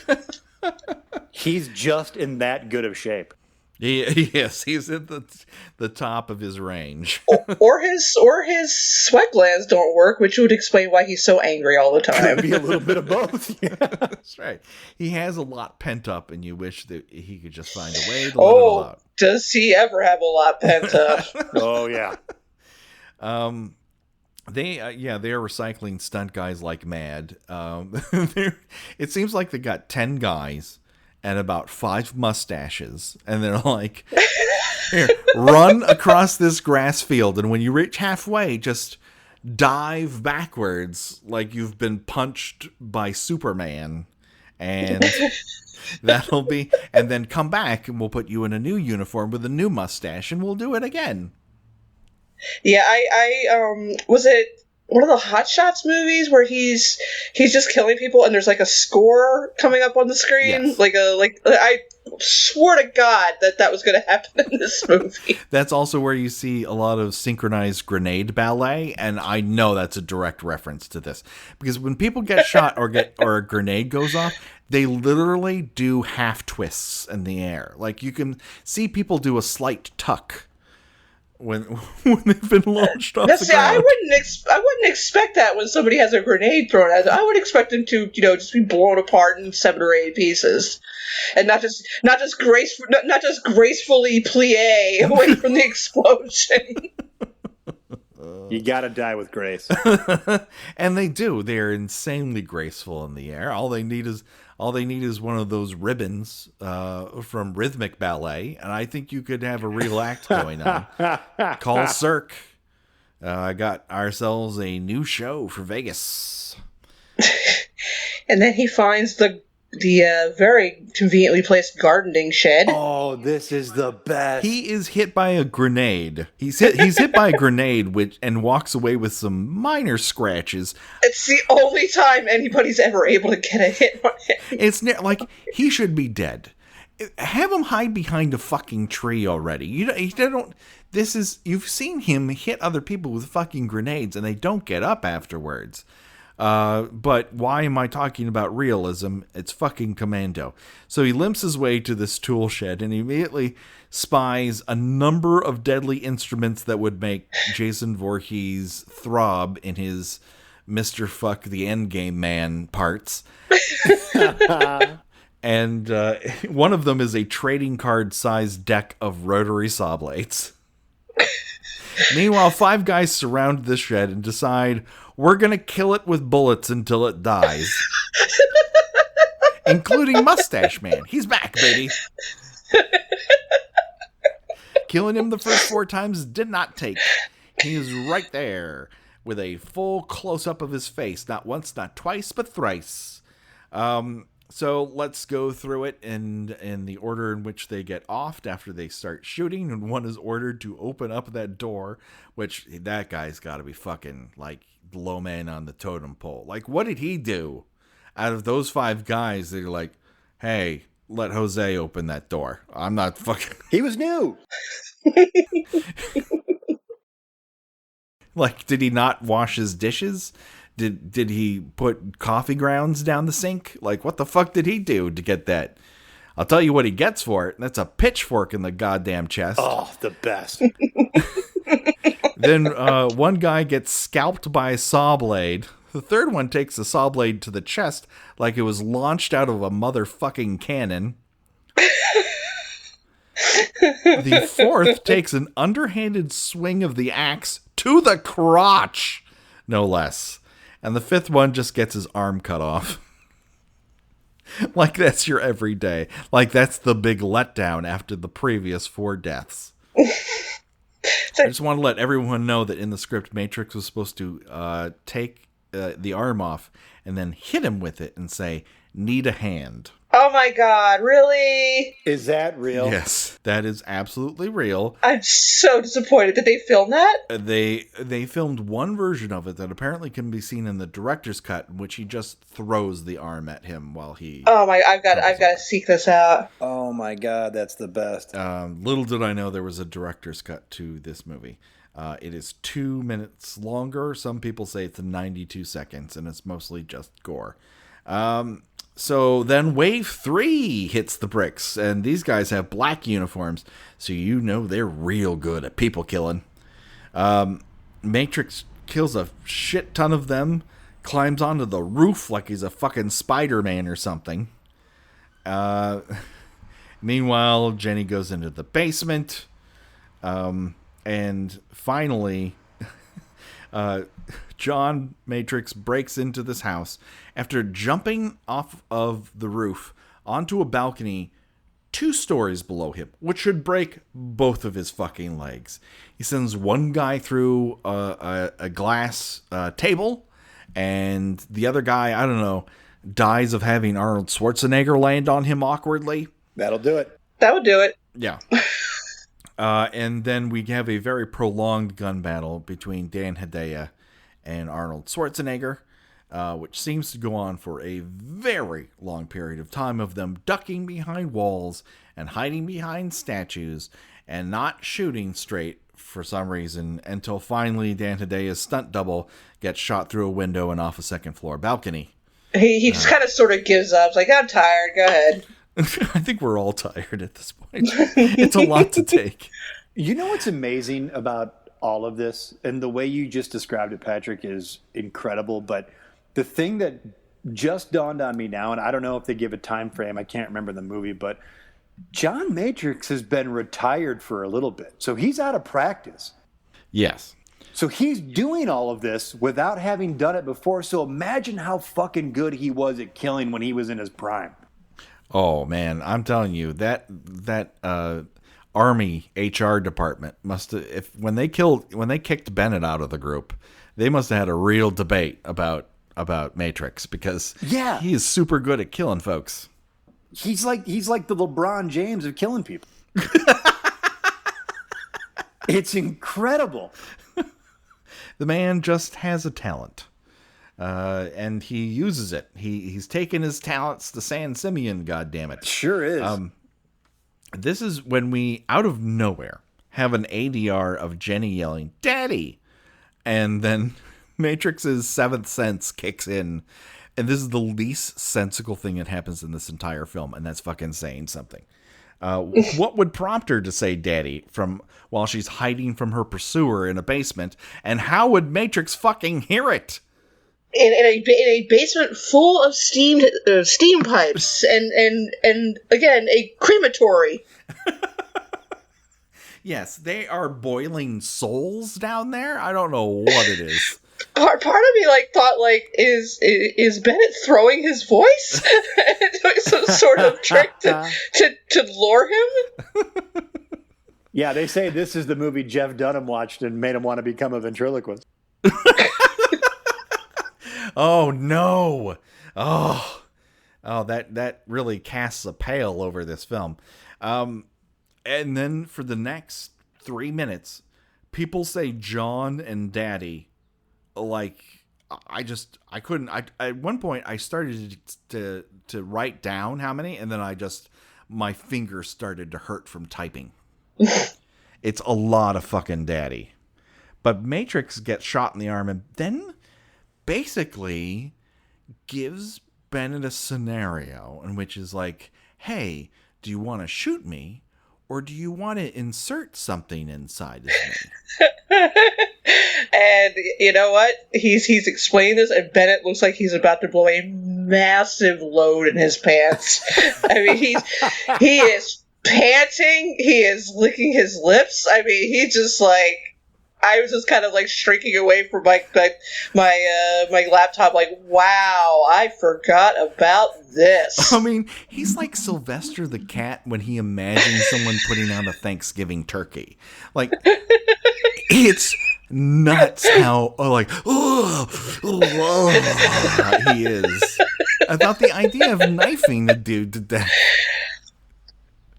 He's just in that good of shape. Yes, he's at the top of his range. or his sweat glands don't work, which would explain why he's so angry all the time. Could be a little bit of both. Yeah. That's right. He has a lot pent up, and you wish that he could just find a way to let it all out. Does he ever have a lot pent up? Oh yeah. They are recycling stunt guys like mad. It seems like they got 10 guys and about 5 mustaches, and they're like, here, run across this grass field, and when you reach halfway, just dive backwards like you've been punched by Superman, and that'll be, and then come back, and we'll put you in a new uniform with a new mustache, and we'll do it again. Yeah, I was it one of the Hot Shots movies where he's just killing people and there's like a score coming up on the screen? Yes. I swore to God that was going to happen in this movie. That's also where you see a lot of synchronized grenade ballet, and I know that's a direct reference to this. Because when people get shot or a grenade goes off, they literally do half twists in the air. Like you can see people do a slight tuck when they've been launched off the ground. I wouldn't expect that when somebody has a grenade thrown at them. I would expect them to, just be blown apart in 7 or 8 pieces, and not just gracefully plie away from the explosion. You gotta die with grace. And they do. They're insanely graceful in the air. All they need is one of those ribbons from rhythmic ballet, and I think you could have a real act going on. Call Cirque. I got ourselves a new show for Vegas. And then he finds the very conveniently placed gardening shed. Oh, this is the best. He is hit by a grenade. He's hit by a grenade, and walks away with some minor scratches. It's the only time anybody's ever able to get a hit on him. It's like he should be dead. Have him hide behind a fucking tree already. You don't. You've seen him hit other people with fucking grenades, and they don't get up afterwards. But why am I talking about realism? It's fucking Commando. So he limps his way to this tool shed and immediately spies a number of deadly instruments that would make Jason Voorhees throb in his Mr. Fuck the Endgame Man parts. And one of them is a trading card sized deck of rotary saw blades. Meanwhile, 5 guys surround the shed and decide, we're going to kill it with bullets until it dies. Including Mustache Man. He's back, baby. Killing him the first 4 times did not take. He is right there with a full close-up of his face. Not once, not twice, but thrice. So let's go through it in the order in which they get offed after they start shooting. And one is ordered to open up that door, which that guy's got to be fucking like the low man on the totem pole. Like, what did he do out of those 5 guys? They're like, hey, let Jose open that door. I'm not fucking. He was new. Like, did he not wash his dishes? Did he put coffee grounds down the sink? Like, what the fuck did he do to get that? I'll tell you what he gets for it. And that's a pitchfork in the goddamn chest. Oh, the best. Then one guy gets scalped by a saw blade. The third one takes the saw blade to the chest like it was launched out of a motherfucking cannon. The fourth takes an underhanded swing of the axe to the crotch, no less. And the fifth one just gets his arm cut off. Like that's your everyday. Like that's the big letdown after the previous 4 deaths. I just want to let everyone know that in the script, Matrix was supposed to take the arm off and then hit him with it and say, need a hand. Oh my god, really? Is that real? Yes, that is absolutely real. I'm so disappointed. Did they film that? They filmed one version of it that apparently can be seen in the director's cut, in which he just throws the arm at him while he... Oh my, I've got to seek this out. Oh my god, that's the best. Little did I know there was a director's cut to this movie. It is 2 minutes longer. Some people say it's 92 seconds, and it's mostly just gore. So then wave 3 hits the bricks, and these guys have black uniforms, so you know they're real good at people killing. Matrix kills a shit ton of them, climbs onto the roof like he's a fucking Spider-Man or something. Meanwhile, Jenny goes into the basement, and finally... John Matrix breaks into this house after jumping off of the roof onto a balcony 2 stories below him, which should break both of his fucking legs. He sends one guy through a glass table, and the other guy, I don't know, dies of having Arnold Schwarzenegger land on him awkwardly. That'll do it. That would do it. Yeah. And then we have a very prolonged gun battle between Dan Hedaya and Arnold Schwarzenegger, which seems to go on for a very long period of time of them ducking behind walls and hiding behind statues and not shooting straight for some reason until finally Dan Hedaya's stunt double gets shot through a window and off a second-floor balcony. He just kind of sort of gives up. It's like, I'm tired. Go ahead. I think we're all tired at this point. It's a lot to take. You know what's amazing about all of this, and the way you just described it, Patrick, is incredible. But the thing that just dawned on me now, and I don't know if they give a time frame, I can't remember the movie, but John Matrix has been retired for a little bit. So he's out of practice. Yes. So he's doing all of this without having done it before. So imagine how fucking good he was at killing when he was in his prime. Oh man, I'm telling you that Army HR department must have, when they kicked Bennett out of the group, they must have had a real debate about Matrix, because he is super good at killing folks. He's like the LeBron James of killing people. It's incredible. The man just has a talent. And he uses it. He's taken his talents to San Simeon, goddammit. Sure is. This is when we, out of nowhere, have an ADR of Jenny yelling, "Daddy!" And then Matrix's 7th sense kicks in. And this is the least sensical thing that happens in this entire film, and that's fucking saying something. What would prompt her to say "daddy" from while she's hiding from her pursuer in a basement? And how would Matrix fucking hear it? In a basement full of steam pipes and again a crematory. Yes, they are boiling souls down there. I don't know what it is. Part of me thought is Bennett throwing his voice doing some sort of trick to lure him? Yeah, they say this is the movie Jeff Dunham watched and made him want to become a ventriloquist. Oh no! Oh, Oh, that really casts a pale over this film. And then for the next 3 minutes, people say John and Daddy. Like, I couldn't. At one point I started to write down how many, and then my fingers started to hurt from typing. It's a lot of fucking Daddy. But Matrix gets shot in the arm and then basically gives Bennett a scenario in which is like, hey, do you want to shoot me, or do you want to insert something inside of me? And you know what? He's explained this, and Bennett looks like he's about to blow a massive load in his pants. I mean, he is panting. He is licking his lips. I mean, he just like. I was just kind of like shrinking away from my laptop, like, wow, I forgot about this. I mean, he's like Sylvester the cat when he imagines someone putting out a Thanksgiving turkey. Like, it's nuts how he is. I thought the idea of knifing a dude to death.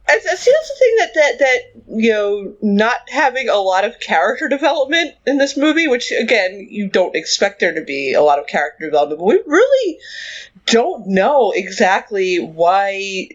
I see that's the thing that you know, not having a lot of character development in this movie, which again you don't expect there to be a lot of character development, but we really don't know exactly why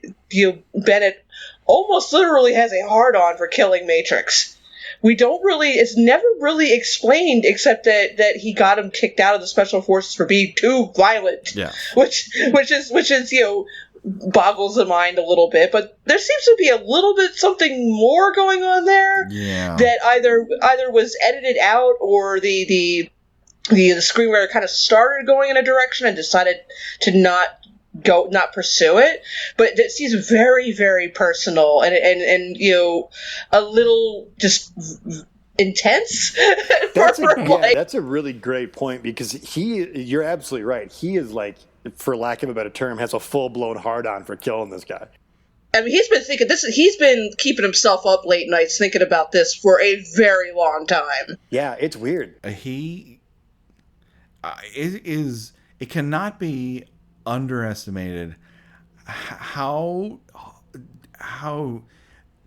Bennett almost literally has a hard-on for killing Matrix. We don't really, it's never really explained except that he got him kicked out of the special forces for being too violent. Yeah. Which is, you know, boggles the mind a little bit, but there seems to be a little bit something more going on there. Yeah. That either was edited out or the screenwriter kind of started going in a direction and decided to not pursue it, but it seems very, very personal and you know, a little just intense. That's a really great point, because you're absolutely right. He is like, for lack of a better term, has a full-blown hard-on for killing this guy. I mean, he's been keeping himself up late nights thinking about this for a very long time. Yeah, it's weird. It cannot be underestimated how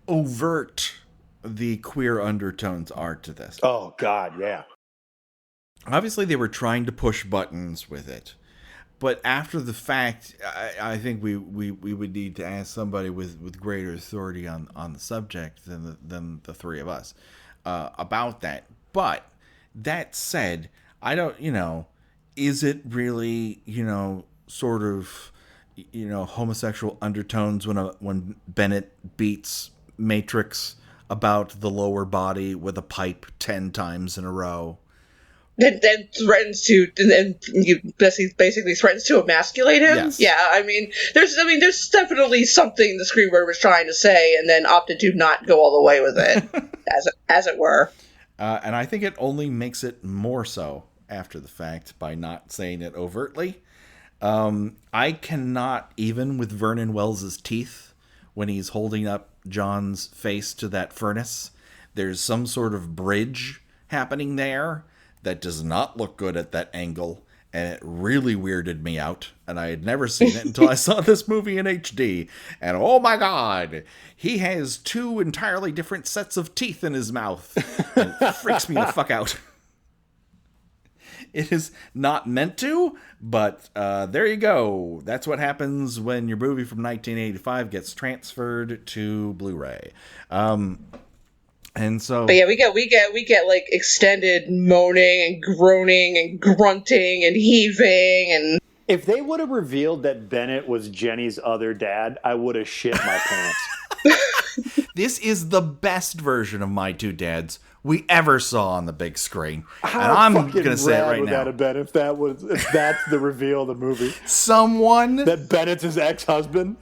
overt the queer undertones are to this. Oh God, yeah. Obviously they were trying to push buttons with it, but after the fact, I think we would need to ask somebody with greater authority on the subject than the three of us about that. But that said, I don't, is it really, sort of, homosexual undertones when Bennett beats Matrix about the lower body with a pipe 10 times in a row? Then threatens to, and basically threatens to emasculate him. Yes. Yeah, I mean, there's definitely something the screenwriter was trying to say, and then opted to not go all the way with it, as it were. And I think it only makes it more so after the fact by not saying it overtly. I cannot, even with Vernon Wells's teeth, when he's holding up John's face to that furnace, there's some sort of bridge happening there that does not look good at that angle, and it really weirded me out, and I had never seen it until I saw this movie in HD, and oh my god, he has 2 entirely different sets of teeth in his mouth. It freaks me the fuck out. It is not meant to, but there you go. That's what happens when your movie from 1985 gets transferred to Blu-ray. And so, but yeah, we get like extended moaning and groaning and grunting and heaving. And if they would have revealed that Bennett was Jenny's other dad, I would have shit my pants. This is the best version of My Two Dads we ever saw on the big screen. How and I'm gonna say it right would now. That have been if that's the reveal of the movie? Someone that Bennett's his ex-husband.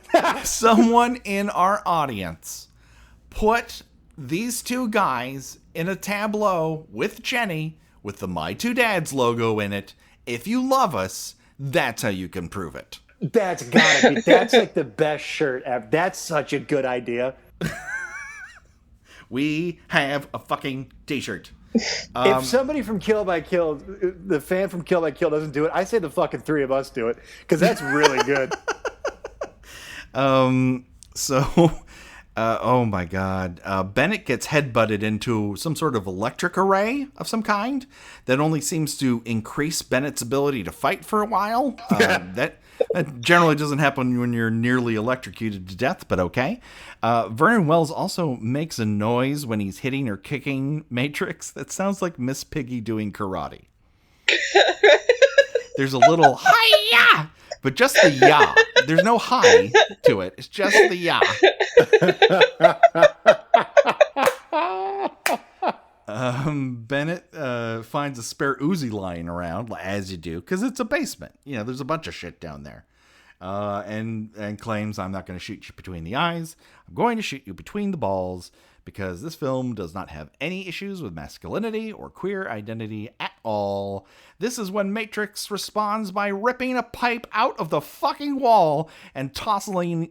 Someone in our audience put these 2 guys in a tableau with Jenny with the My Two Dads logo in it. If you love us, that's how you can prove it. That's gotta be. That's like the best shirt ever. That's such a good idea. We have a fucking t-shirt. If somebody from Kill by Kill, the fan from Kill by Kill doesn't do it, I say the fucking 3 of us do it, because that's really good. So, oh my God. Bennett gets headbutted into some sort of electric array of some kind that only seems to increase Bennett's ability to fight for a while. That generally doesn't happen when you're nearly electrocuted to death, but okay. Vernon Wells also makes a noise when he's hitting or kicking Matrix that sounds like Miss Piggy doing karate. There's a little hi-ya, but just the ya. There's no hi to it. It's just the ya. Bennett finds a spare Uzi lying around, as you do, because it's a basement. You know, there's a bunch of shit down there. And claims, I'm not going to shoot you between the eyes. I'm going to shoot you between the balls, because this film does not have any issues with masculinity or queer identity at all. This is when Matrix responds by ripping a pipe out of the fucking wall and tossing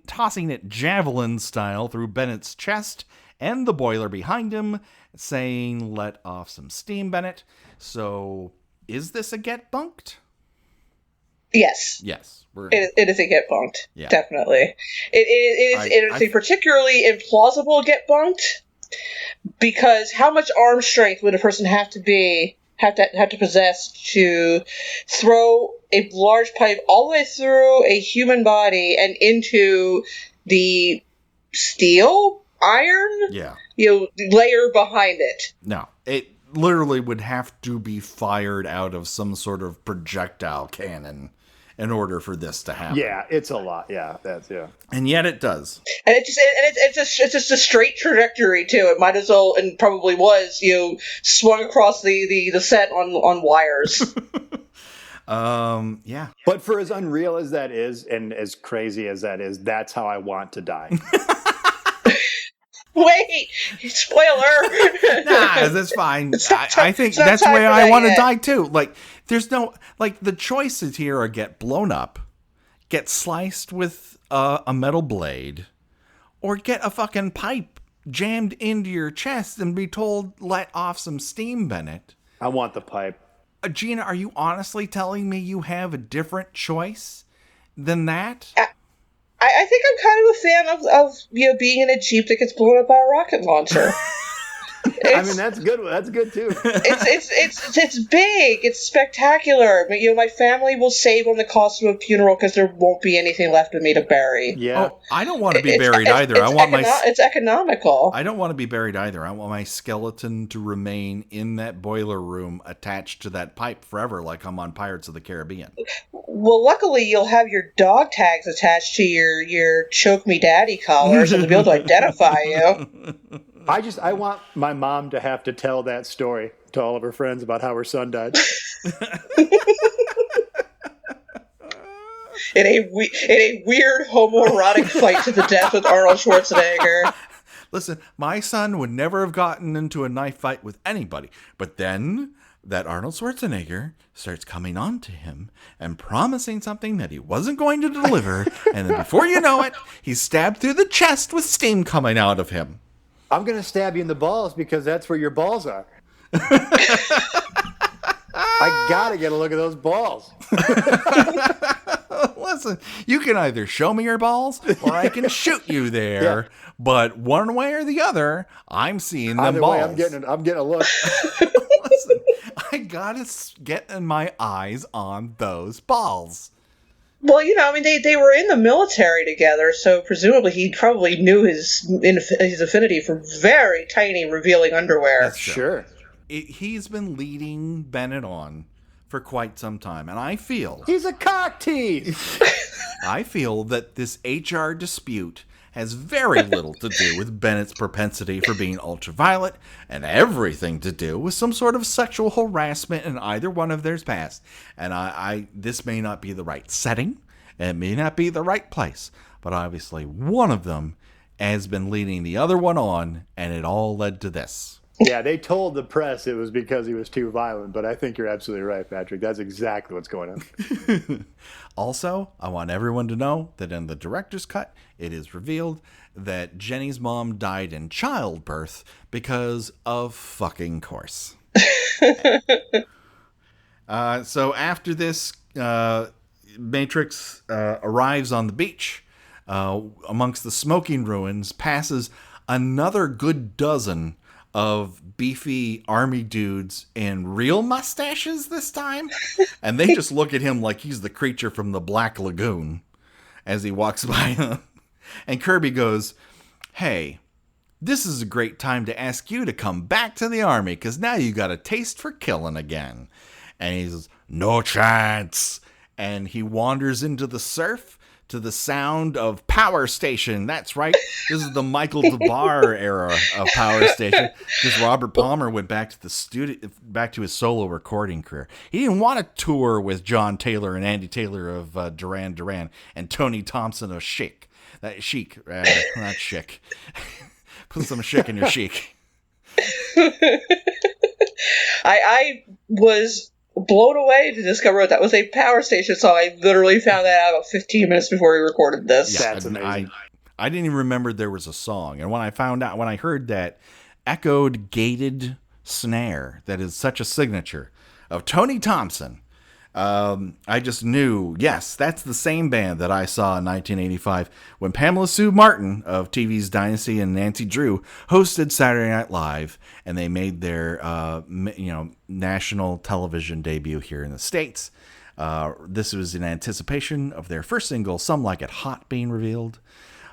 it javelin style through Bennett's chest and the boiler behind him, saying, "Let off some steam, Bennett." So, is this a get bunked? Yes. Yes. It is a get bunked. Yeah. Definitely. It is a particularly implausible get bunked, because how much arm strength would a person have to possess to throw a large pipe all the way through a human body and into the steel, iron, layer behind it? No. It literally would have to be fired out of some sort of projectile cannon in order for this to happen. Yeah, it's a lot. Yeah, and yet it does. And it's just a straight trajectory too. It might as well, and probably was, swung across the set on wires. Yeah. But for as unreal as that is, and as crazy as that is, that's how I want to die. Wait, spoiler. Nah, that's fine. I think that's the way I want to die too. Like, there's no, like, the choices here are get blown up, get sliced with a metal blade, or get a fucking pipe jammed into your chest and be told, let off some steam, Bennett. I want the pipe. Gina, are you honestly telling me you have a different choice than that? I think I'm kind of a fan of being in a Jeep that gets blown up by a rocket launcher. I mean, that's good. That's good too. It's big. It's spectacular. But, my family will save on the cost of a funeral because there won't be anything left of me to bury. Yeah. Oh, I don't want to be buried either. It's economical. I don't want to be buried either. I want my skeleton to remain in that boiler room attached to that pipe forever, like I'm on Pirates of the Caribbean. Well, luckily you'll have your dog tags attached to your choke me daddy collar, so they'll be able to identify you. I want my mom to have to tell that story to all of her friends about how her son died. in a weird homoerotic fight to the death with Arnold Schwarzenegger. Listen, my son would never have gotten into a knife fight with anybody, but then that Arnold Schwarzenegger starts coming on to him and promising something that he wasn't going to deliver, and then before you know it, he's stabbed through the chest with steam coming out of him. I'm going to stab you in the balls because that's where your balls are. I got to get a look at those balls. Listen, you can either show me your balls or I can shoot you there. Yeah. But one way or the other, I'm seeing them balls. Either way, I'm getting a look. Listen, I got to get my eyes on those balls. Well, they were in the military together, so presumably he probably knew his affinity for very tiny, revealing underwear. That's sure. He's been leading Bennett on for quite some time, and I feel... He's a cock tease! I feel that this HR dispute has very little to do with Bennett's propensity for being ultraviolet and everything to do with some sort of sexual harassment in either one of their past. And this may not be the right setting, and it may not be the right place, but obviously one of them has been leading the other one on, and it all led to this. Yeah, they told the press it was because he was too violent, but I think you're absolutely right, Patrick. That's exactly what's going on. Also, I want everyone to know that in the director's cut, it is revealed that Jenny's mom died in childbirth because of fucking course. So after this, Matrix arrives on the beach. amongst the smoking ruins, passes another good dozen of beefy army dudes in real mustaches this time. And they just look at him like he's the creature from the Black Lagoon as he walks by them. And Kirby goes, "Hey, this is a great time to ask you to come back to the army, because now you got a taste for killing again." And he says, "No chance." And he wanders into the surf to the sound of Power Station. That's right. This is the Michael DeBar era of Power Station, because Robert Palmer went back to the studio, back to his solo recording career. He didn't want to tour with John Taylor and Andy Taylor of Duran Duran and Tony Thompson of Chic. Chic, not Chic. Put some Chic in your Chic. I was blown away to discover that was a Power Station song. I literally found that out about 15 minutes before we recorded this. Yeah, that's amazing. I didn't even remember there was a song. And when I heard that echoed gated snare that is such a signature of Tony Thompson, I just knew, yes, that's the same band that I saw in 1985 when Pamela Sue Martin of TV's Dynasty and Nancy Drew hosted Saturday Night Live, and they made their national television debut here in the States. This was in anticipation of their first single, "Some Like It Hot," being revealed.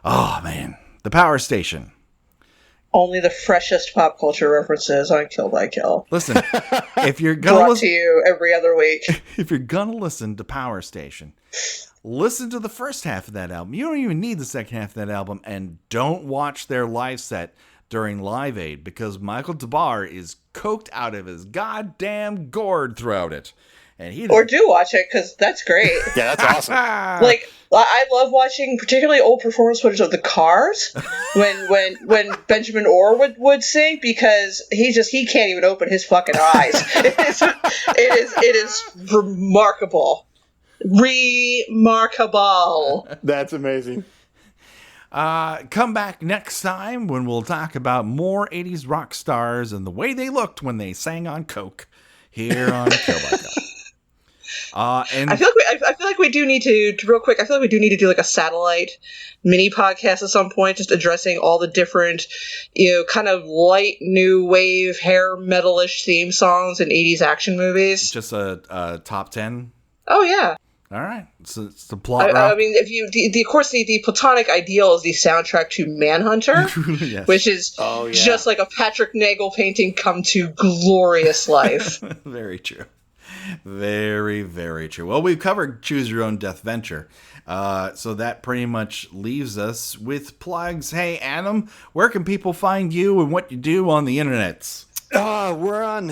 Oh man, the Power Station. Only the freshest pop culture references on Kill by Kill. Listen, if you're gonna brought to you every other week. If you're gonna listen to Power Station, listen to the first half of that album. You don't even need the second half of that album, and don't watch their live set during Live Aid, because Michael DeBar is coked out of his goddamn gourd throughout it. And or do watch it, because that's great. Yeah, that's awesome. Like, I love watching particularly old performance footage of the Cars when Benjamin Orr would sing, because he can't even open his fucking eyes. It is remarkable. Remarkable. That's amazing. Come back next time when we'll talk about more 80s rock stars and the way they looked when they sang on coke here on Kill by Kill. And I feel like we do need to real quick. I feel like we do need to do like a satellite mini podcast at some point, just addressing all the different, kind of light new wave hair metalish theme songs in 80s action movies. Just a top 10. Oh yeah. All right. So it's the plot. I mean, if you of course the platonic ideal is the soundtrack to Manhunter, Yes. which is just like a Patrick Nagel painting come to glorious life. Very true. Very, very true. Well, we've covered Choose Your Own Deathventure. So that pretty much leaves us with plugs. Hey, Adam, where can people find you and what you do on the internets? We're on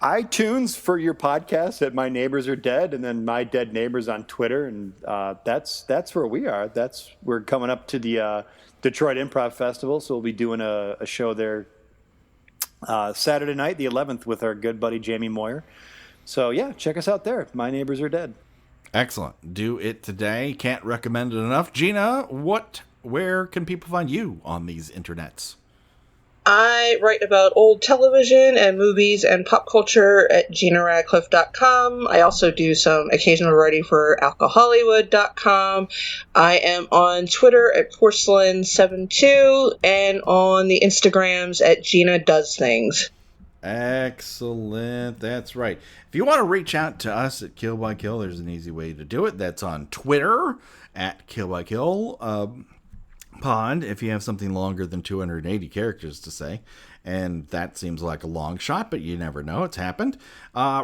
iTunes for your podcast at My Neighbors Are Dead, and then My Dead Neighbors on Twitter, and that's where we are. We're coming up to the Detroit Improv Festival, so we'll be doing a show there Saturday night, the 11th, with our good buddy Jamie Moyer. So, yeah, check us out there. My Neighbors Are Dead. Excellent. Do it today. Can't recommend it enough. Gina, where can people find you on these internets? I write about old television and movies and pop culture at GinaRadcliffe.com. I also do some occasional writing for AlcoHollywood.com. I am on Twitter at Porcelain72 and on the Instagrams at Gina Does Things. Excellent. That's right. If you want to reach out to us at Kill by Kill, there's an easy way to do it. That's on Twitter at Kill by Kill Pod. If you have something longer than 280 characters to say, and that seems like a long shot, but you never know. It's happened.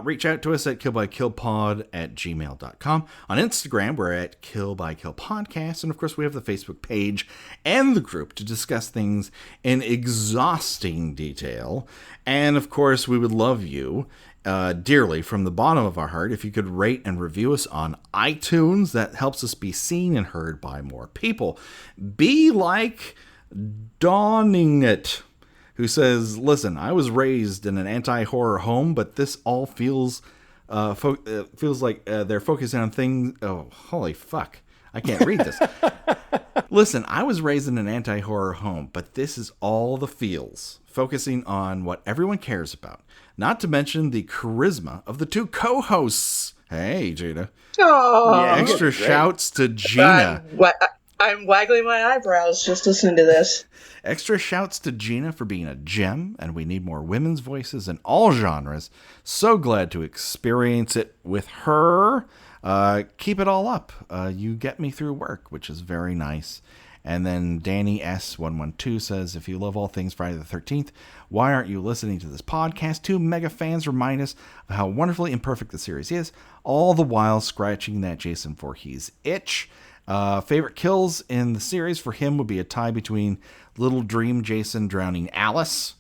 Reach out to us at killbykillpod@gmail.com. On Instagram, we're at Kill by Kill Podcast. And of course, we have the Facebook page and the group to discuss things in exhausting detail. And of course, we would love you dearly from the bottom of our heart if you could rate and review us on iTunes. That helps us be seen and heard by more people. Be like Dawning It, who says, "Listen, I was raised in an anti-horror home, but this all feels like they're focusing on things." Oh, holy fuck. I can't read this. "Listen, I was raised in an anti-horror home, but this is all the feels, focusing on what everyone cares about. Not to mention the charisma of the two co-hosts." Hey, Gina. Aww. Yeah, extra shouts to Gina. I'm waggling my eyebrows just listening to this. Extra shouts to Gena for being a gem, and we need more women's voices in all genres. So glad to experience it with her. Keep it all up. You get me through work, which is very nice. And then Danny S112 says, if you love all things Friday the 13th, why aren't you listening to this podcast? Two mega fans remind us of how wonderfully imperfect the series is, all the while scratching that Jason Voorhees itch. Favorite kills in the series for him would be a tie between Little Dream Jason drowning Alice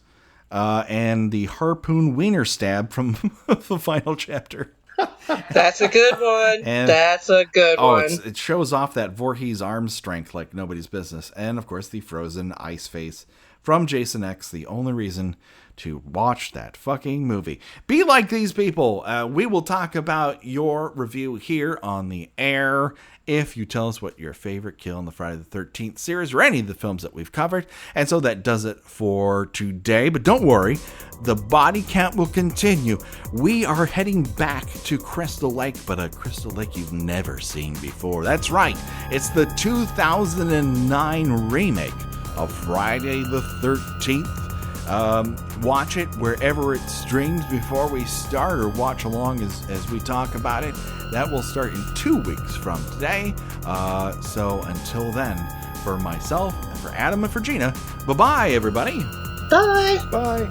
and the harpoon wiener stab from the final chapter. That's a good one. That's a good one. It shows off that Voorhees arm strength like nobody's business. And, of course, the frozen ice face from Jason X, the only reason to watch that fucking movie. Be like these people. We will talk about your review here on the air if you tell us what your favorite kill in the Friday the 13th series or any of the films that we've covered. And so that does it for today. But don't worry, the body count will continue. We are heading back to Crystal Lake, but a Crystal Lake you've never seen before. That's right. It's the 2009 remake of Friday the 13th. Watch it wherever it streams before we start, or watch along as we talk about it. That will start in 2 weeks from today. So until then, for myself and for Adam and for Gena, bye-bye, everybody. Bye. Bye.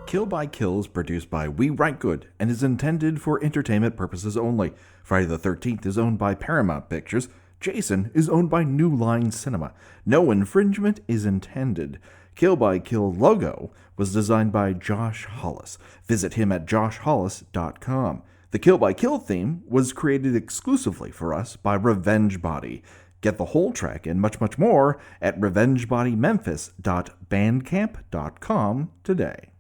Kill by Kill is produced by We Write Good and is intended for entertainment purposes only. Friday the 13th is owned by Paramount Pictures. Jason is owned by New Line Cinema. No infringement is intended. Kill by Kill logo was designed by Josh Hollis. Visit him at joshhollis.com. The Kill by Kill theme was created exclusively for us by Revenge Body. Get the whole track and much, much more at revengebodymemphis.bandcamp.com today.